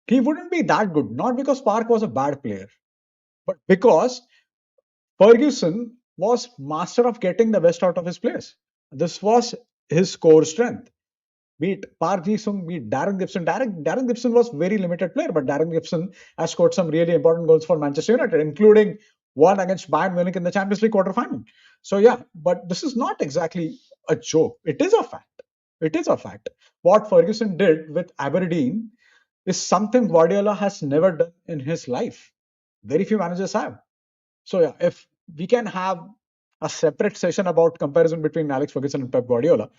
He wouldn't be that good, not because Park was a bad player, but because Ferguson was master of getting the best out of his players. This was his core strength. Be it Park Ji-sung, be it Darren Gibson. Darren Gibson was very limited player, but Darren Gibson has scored some really important goals for Manchester United, including one against Bayern Munich in the Champions League quarterfinal. So yeah, but this is not exactly a joke. It is a fact. It is a fact. What Ferguson did with Aberdeen is something Guardiola has never done in his life. Very few managers have. So yeah, if we can have a separate session about comparison between Alex Ferguson and Pep Guardiola,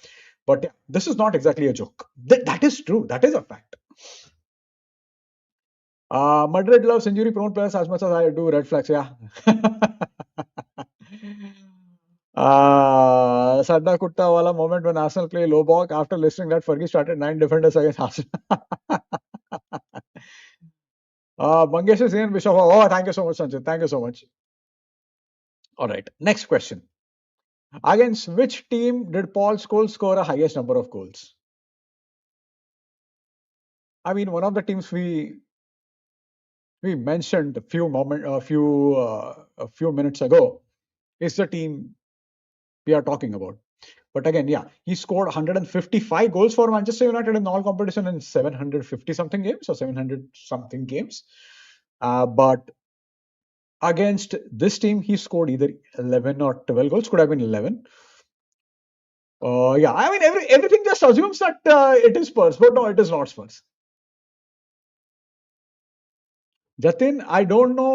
but yeah, this is not exactly a joke. That is true. That is a fact. Madrid loves injury-prone players as much as I do red flags. Yeah. Sadda Kutta wala moment when Arsenal play low block after listening that Fergie started 9 defenders against Arsenal. Mangesh is Ian Bishop. Oh, thank you so much, Sanjay. Thank you so much. All right. Next question. Against which team did Paul Scholes score a highest number of goals? I mean, one of the teams we mentioned a few minutes ago is the team we are talking about. But again, yeah, he scored 155 goals for Manchester United in all competition in 750 something games or 700 something games. But against this team, he scored either 11 or 12 goals. Could have been 11. Yeah, I mean, everything just assumes that it is Spurs, but no, it is not Spurs. Jatin I don't know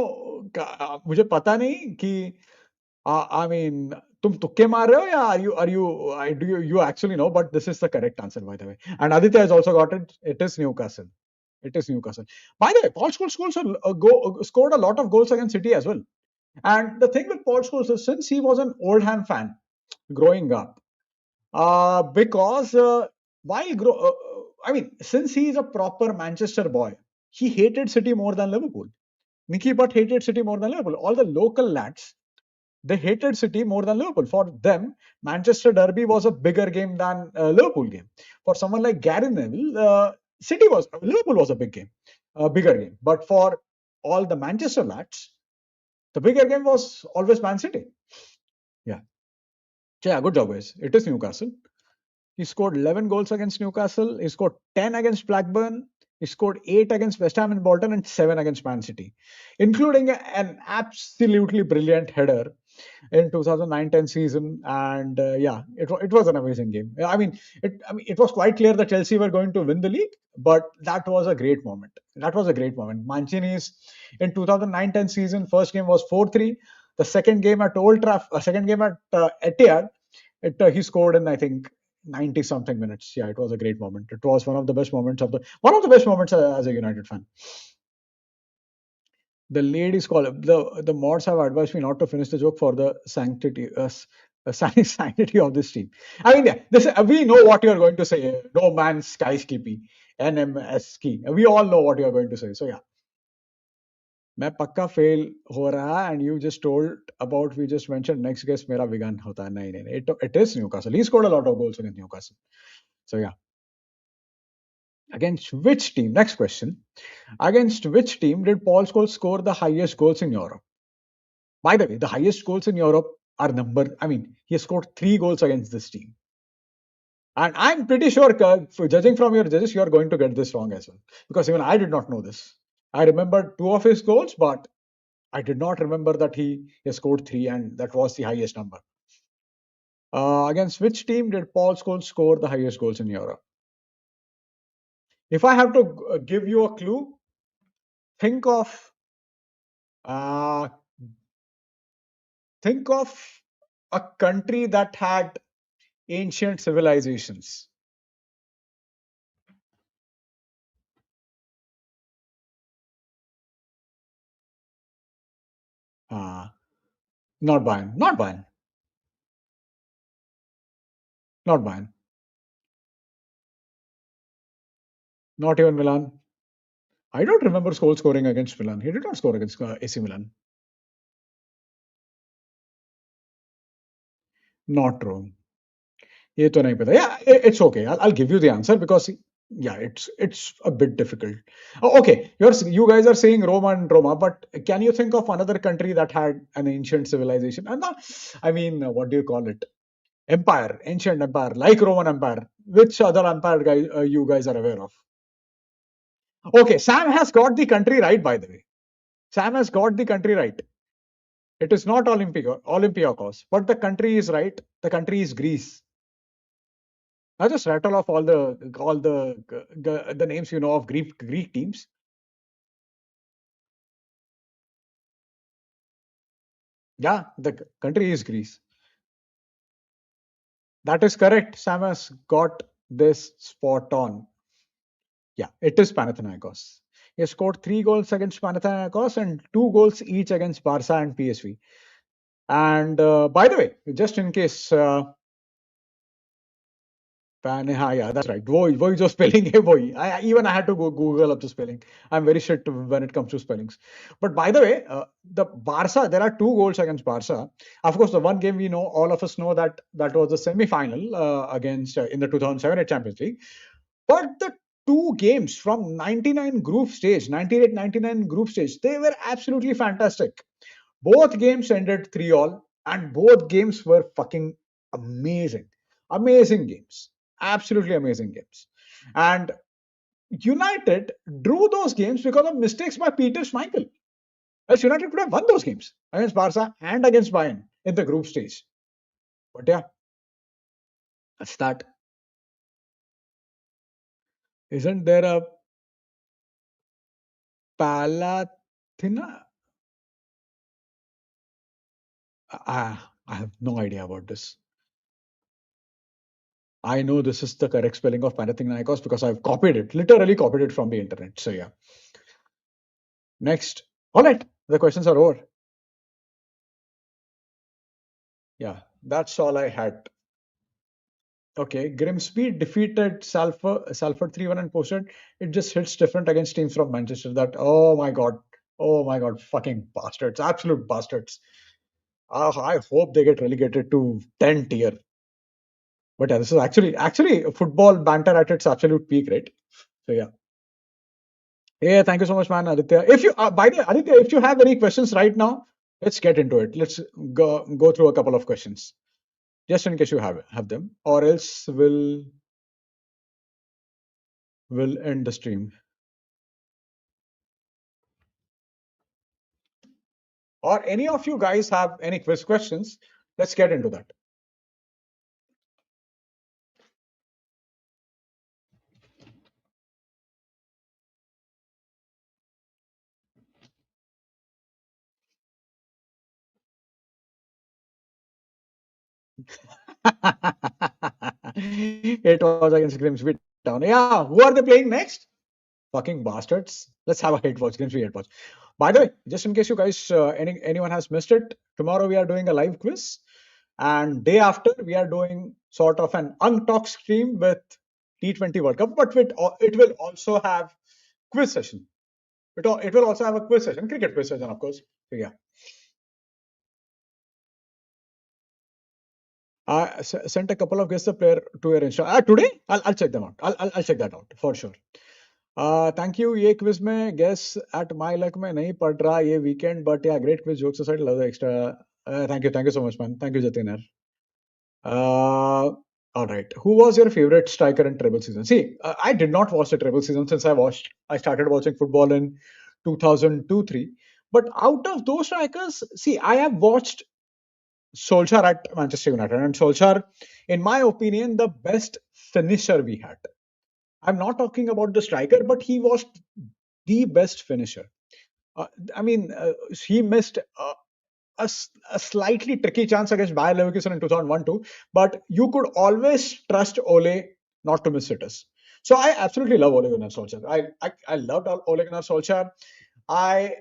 मुझे पता नहीं कि I mean तुम तुक्के मार रहे हो या are you I do you actually know but this is the correct answer by the way and Aditya has also got it is Newcastle it is Newcastle. By the way, Paul Scholes scored a lot of goals against City as well. And the thing with Paul Scholes is since he was an Oldham fan growing up, because I mean, since he is a proper Manchester boy, he hated City more than Liverpool. Nicky Butt hated City more than Liverpool. All the local lads, they hated City more than Liverpool. For them, Manchester Derby was a bigger game than Liverpool game. For someone like Gary Neville, Liverpool was a bigger game. But for all the Manchester lads, the bigger game was always Man City. Yeah. So yeah, good job, guys. It is Newcastle. He scored 11 goals against Newcastle. He scored 10 against Blackburn. He scored 8 against West Ham and Bolton and 7 against Man City, including an absolutely brilliant header in 2009-10 season. And yeah, it was an amazing game. It was quite clear that Chelsea were going to win the league, but that was a great moment. That was a great moment. Mancini's in 2009-10 season, first game was 4-3. The second game at second game at Etihad, he scored in I think 90 something minutes. Yeah, it was a great moment. It was one of the best moments as a United fan. The ladies call the mods have advised me not to finish the joke for the sanctity of this team. I mean, yeah, we know what you are going to say. No man's sky skippy, NMS ski. We all know what you are going to say. So yeah, मैं पक्का fail हो रहा and you just told about we just mentioned next guest मेरा विगान होता है नहीं नहीं it is Newcastle. He scored a lot of goals against Newcastle. So yeah, against which team? Next question. Against which team did Paul Scholes score the highest goals in Europe? By the way, the highest goals in Europe are he has scored 3 goals against this team. And I'm pretty sure, judging from your judges, you are going to get this wrong as well. Because even I did not know this. I remembered 2 of his goals, but I did not remember that he has scored 3, and that was the highest number. Against which team did Paul Scholes score the highest goals in Europe? If I have to give you a clue, think of uh, think of a country that had ancient civilizations. Uh, Not Bayern. Not Bayern. Not Bayern. Not even Milan. I don't remember Scholes scoring against Milan. He did not score against AC Milan. Not Rome. ये तो नहीं पता. Yeah, it's okay. I'll give you the answer because yeah, it's a bit difficult. Oh, okay, you guys are saying Rome and Roma, but can you think of another country that had an ancient civilization? And not, I mean, what do you call it? Empire, ancient empire, like Roman Empire. Which other empire you guys are aware of? Okay, Sam has got the country right, by the way. Sam has got the country right. It is not Olympiakos, but the country is right. The country is Greece. I just rattle off all the names you know of Greek teams. Yeah, the country is Greece. That is correct. Sam has got this spot on. Yeah, it is Panathinaikos. He has scored 3 goals against Panathinaikos and 2 goals each against Barca and PSV. And by the way, just in case yeah, that's right. Wo jo spelling hai wohi. I had to go Google up the spelling. I'm very shit when it comes to spellings. But by the way, the Barca, there are 2 goals against Barca. Of course, the one game we know, all of us know that was the semi-final against in the 2007 Champions League. But the 2 games from 99 group stage, 98-99 group stage, they were absolutely fantastic. Both games ended 3-all, and both games were fucking amazing. Amazing games. Absolutely amazing games. And United drew those games because of mistakes by Peter Schmeichel. As United could have won those games against Barca and against Bayern in the group stage. But yeah, that's that. Isn't there a Palatina? I have no idea about this. I know this is the correct spelling of Panathinaikos because I've copied it, literally copied it from the internet. So yeah. Next. All right. The questions are over. Yeah, that's all I had. Okay. Grimsby defeated Salford 3-1 and posted it just hits different against teams from Manchester. That oh my god. Oh my god. Fucking bastards. Absolute bastards. I hope they get relegated to 10 tier. But yeah, this is actually football banter at its absolute peak, right? So yeah. Yeah, thank you so much, man, Aditya. If you, by the way, Aditya, if you have any questions right now, let's get into it. Let's go through a couple of questions, just in case you have them, or else we'll end the stream. Or any of you guys have any quiz questions? Let's get into that. It was against Grimsby Town. Yeah, who are they playing next? Fucking bastards. Let's have a hate watch. Grimsby hate watch. By the way, just in case you guys, anyone has missed it, tomorrow we are doing a live quiz. And day after, we are doing sort of an untalk stream with T20 World Cup, but it will also have quiz session. It will also have a quiz session, cricket quiz session, of course. So yeah. I sent a couple of guests a player to your Insta. Today? I'll check them out. I'll check that out for sure. Thank you. ये quiz में guess at my luck में नहीं पड़ रहा ये weekend, but yeah, great quiz jokes aside, love the extra. Thank you so much, man. Thank you, Jatin. All right. Who was your favorite striker in treble season? See, I did not watch the treble season since I started watching football in 2002-3. But out of those strikers, see, I have watched Solskjaer at Manchester United, and Solskjaer, in my opinion, the best finisher we had. I'm not talking about the striker, but he was the best finisher. Uh, I mean, he missed a slightly tricky chance against Bayer Leverkusen in 2001 too, but you could always trust Ole not to miss sitters. So I absolutely love Ole Gunnar Solskjaer. I loved Ole Gunnar Solskjaer. I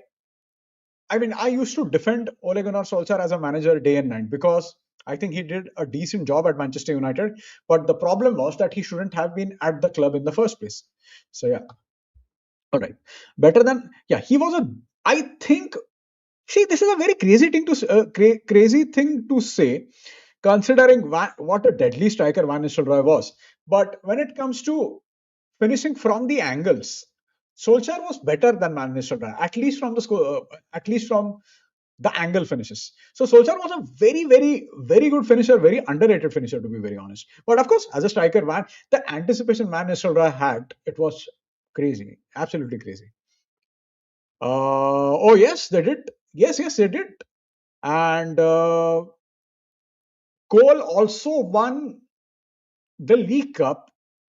I mean, I used to defend Ole Gunnar Solskjaer as a manager day and night because I think he did a decent job at Manchester United. But the problem was that he shouldn't have been at the club in the first place. So yeah, all right, better than yeah. He was a. I think. See, this is a very crazy thing to crazy thing to say, considering what a deadly striker Van Nistelrooy was. But when it comes to finishing from the angles, Solskjaer was better than Van Nistelrooy, at least from the score, at least from the angle finishes. So Solskjaer was a very, very, very good finisher, very underrated finisher, to be very honest. But of course, as a striker, man, the anticipation Van Nistelrooy had, it was crazy, absolutely crazy. Oh yes, they did. Yes, yes, they did. And Cole also won the League Cup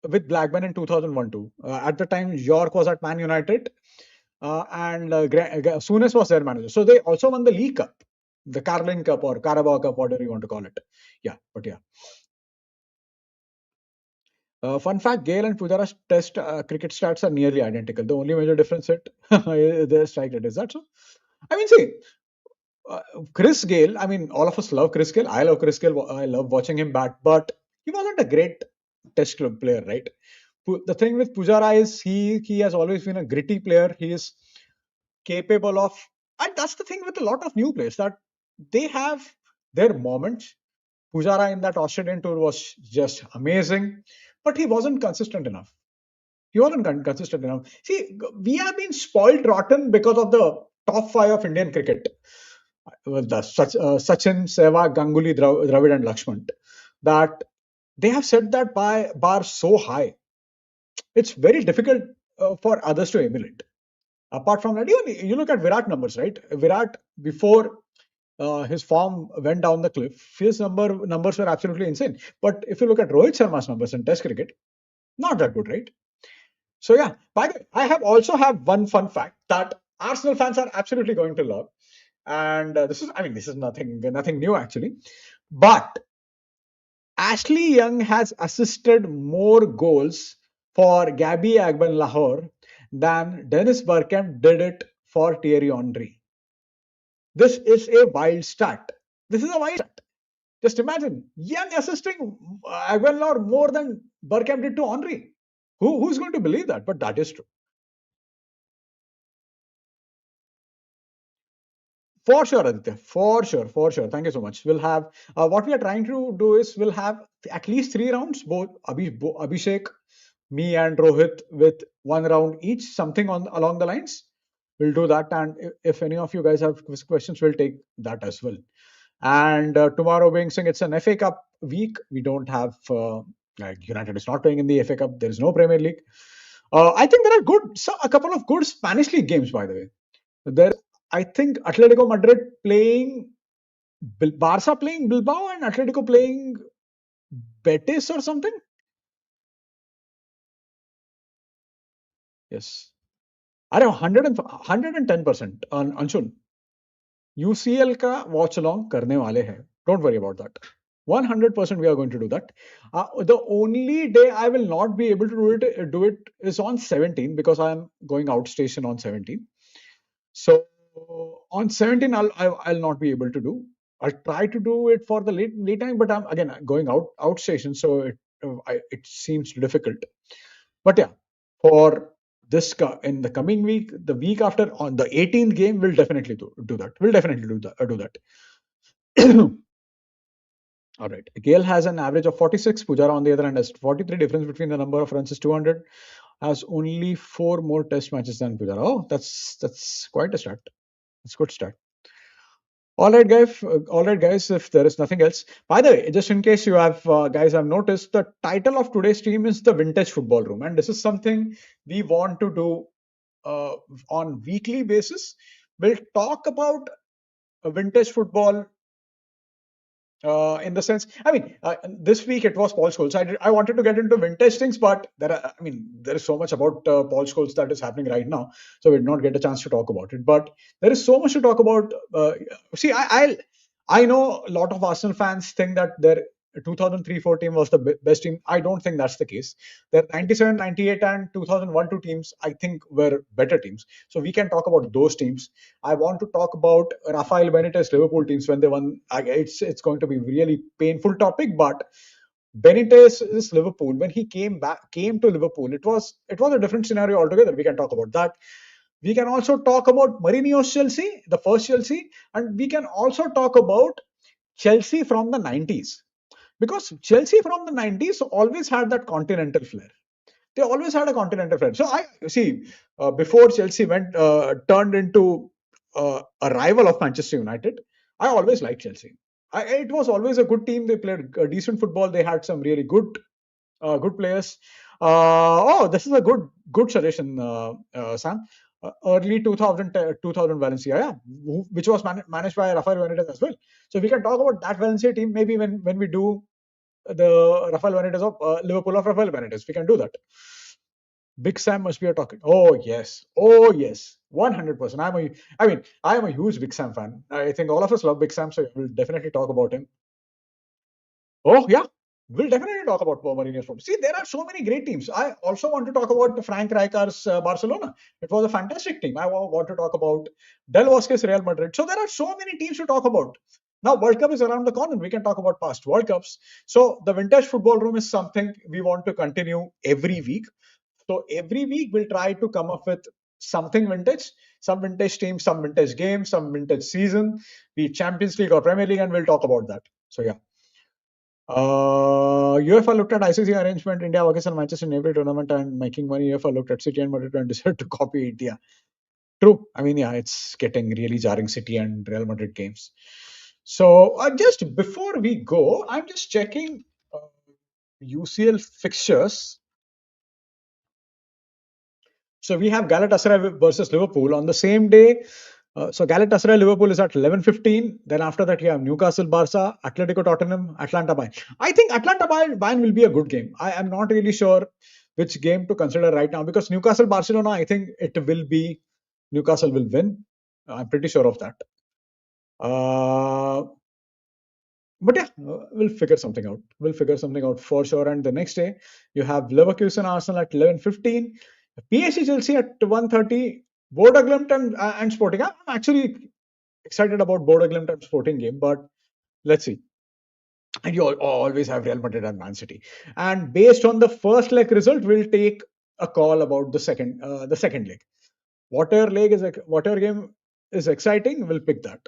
with Blackburn in 2001 too. At the time, York was at Man United, and Souness was their manager. So they also won the League Cup, the Carling Cup or Carabao Cup, whatever you want to call it. Yeah, but yeah. Fun fact: Gale and Pujara's Test cricket stats are nearly identical. The only major difference is their strike rate. Is that so? I mean, see, uh, Chris Gale. I mean, all of us love Chris Gale. I love Chris Gale. I love watching him bat, but he wasn't a great Test club player, right? The thing with Pujara is he has always been a gritty player. He is capable of, and that's the thing with a lot of new players that they have their moments. Pujara in that Australian tour was just amazing, but he wasn't consistent enough. He wasn't consistent enough. See, we have been spoiled rotten because of the top five of Indian cricket. Sachin, Sehwag, Ganguly, Dravid, and Lakshman. That they have set that bar so high. It's very difficult for others to emulate. Apart from that, you look at Virat numbers, right? Virat, before his form went down the cliff, his numbers were absolutely insane. But if you look at Rohit Sharma's numbers in Test cricket, not that good, right? So yeah. By the way, I have also have one fun fact that Arsenal fans are absolutely going to love, and this is nothing new actually, but Ashley Young has assisted more goals for Gabby Agban Lahore than Dennis Bergkamp did it for Thierry Henry. This is a wild stat. This is a wild stat. Just imagine Young assisting Agban Lahore more than Bergkamp did to Henry. Who's going to believe that? But that is true. For sure, Aditya. For sure, for sure. Thank you so much. We'll have what we are trying to do is we'll have at least 3 rounds, both Abhishek, me, and Rohit, with 1 round each, something on along the lines. We'll do that, and if any of you guys have questions, we'll take that as well. And tomorrow, being saying it's an FA Cup week, we don't have like United is not playing in the FA Cup. There is no Premier League. I think there are a couple of good Spanish league games, by the way. There, I think Atletico Madrid playing Barca playing Bilbao and Atletico playing Betis or something. Yes. अरे 110% Anshul UCL का watch along करने वाले हैं. Don't worry about that. 100% we are going to do that. The only day I will not be able to do it is on 17 because I am going outstation on 17. So on 17, I'll not be able to do. I'll try to do it for the late time, but I'm again going outstation, so it seems difficult. But yeah, for in the coming week, the week after on the 18th game, we'll definitely do that. We'll definitely do that. All right. Gale has an average of 46. Pujara, on the other hand, has 43. Difference between the number of runs is 200. Has only 4 more test matches than Pujara. Oh, that's quite a stat. That's a good stat. All right, guys. All right, guys. If there is nothing else, by the way, just in case you have guys have noticed, the title of today's stream is the Vintage Football Room, and this is something we want to do on weekly basis. We'll talk about vintage football in the sense, I mean, this week it was Paul Scholes. I wanted to get into vintage things, but there is so much about Paul Scholes that is happening right now, so we did not get a chance to talk about it. But there is so much to talk about. See, I know a lot of Arsenal fans think that 2003-4 team was the best team. I don't think that's the case. The 97, 98, and 2001-2 teams, I think, were better teams. So we can talk about those teams. I want to talk about Rafael Benitez Liverpool teams when they won. It's going to be really painful topic, but Benitez's Liverpool, when he came to Liverpool, it was a different scenario altogether. We can talk about that. We can also talk about Mourinho's Chelsea, the first Chelsea, and we can also talk about Chelsea from the 90s, because Chelsea from the 90s always had that continental flair. They always had a continental flair. So I see, before Chelsea went turned into a rival of Manchester United, I always liked Chelsea. It was always a good team. They played decent football. They had some really good players. This is a good suggestion, Sam. Early 2000 Valencia, yeah, which was managed by Rafael Benitez as well. So we can talk about that Valencia team maybe when we do the Rafael Benitez of Liverpool of Rafael Benitez. We can do that. Big Sam must be a talking. Oh yes, 100%. I am a huge Big Sam fan. I think all of us love Big Sam, so we'll definitely talk about him. Oh yeah, we'll definitely talk about Mourinho's football. See, there are so many great teams. I also want to talk about Frank Rijkaard's Barcelona. It was a fantastic team. I want to talk about Del Bosque's Real Madrid. So there are so many teams to talk about. Now World Cup is around the corner. We can talk about past World Cups. So the Vintage Football Room is something we want to continue every week. So every week we'll try to come up with something vintage, some vintage team, some vintage game, some vintage season, be it Champions League or Premier League, and we'll talk about that. So yeah. UEFA looked at ICC arrangement, India, Pakistan, Manchester in every tournament and making money. UEFA looked at City and Madrid and decided to copy India. True. I mean, yeah, it's getting really jarring, City and Real Madrid games. So just before we go, I'm just checking UCL fixtures. So we have Galatasaray versus Liverpool on the same day. So Galatasaray Liverpool is at 11:15. Then after that, you have Newcastle Barca, Atletico Tottenham, Atlanta Bayern. I think Atlanta Bayern will be a good game. I am not really sure which game to consider right now, because Newcastle Barcelona, I think it will be Newcastle will win. I'm pretty sure of that. But yeah, we'll figure something out. We'll figure something out for sure. And the next day, you have Leverkusen Arsenal at 11:15, PSG Chelsea at 1:30, Bodo Glimt and Sporting. I'm actually excited about Bodo Glimt and Sporting game, but let's see. And you always have Real Madrid and Man City. And based on the first leg result, we'll take a call about the second leg. Whatever game is exciting, we'll pick that.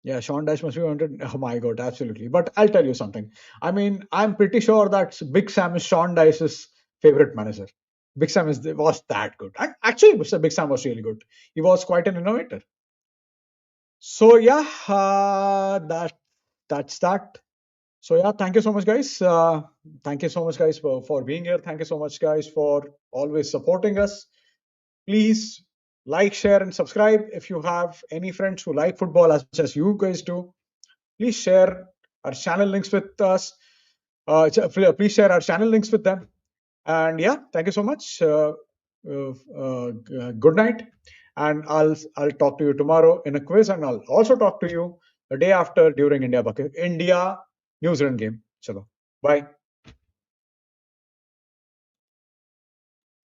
Yeah, Sean Dash must be wanted. Oh my god, absolutely. But I'll tell you something. I mean, I'm pretty sure that Big Sam is Sean Dyche's favorite manager. Big Sam was that good. Actually, Big Sam was really good. He was quite an innovator. So yeah, that's that. So yeah, thank you so much, guys. Thank you so much, guys, for being here. Thank you so much, guys, for always supporting us. Please like, share, and subscribe. If you have any friends who like football as much as you guys do, please share our channel links with us. Please share our channel links with them. And yeah, thank you so much. Good night. And I'll talk to you tomorrow in a quiz, and I'll also talk to you the day after during India New Zealand game. Chalo. Bye.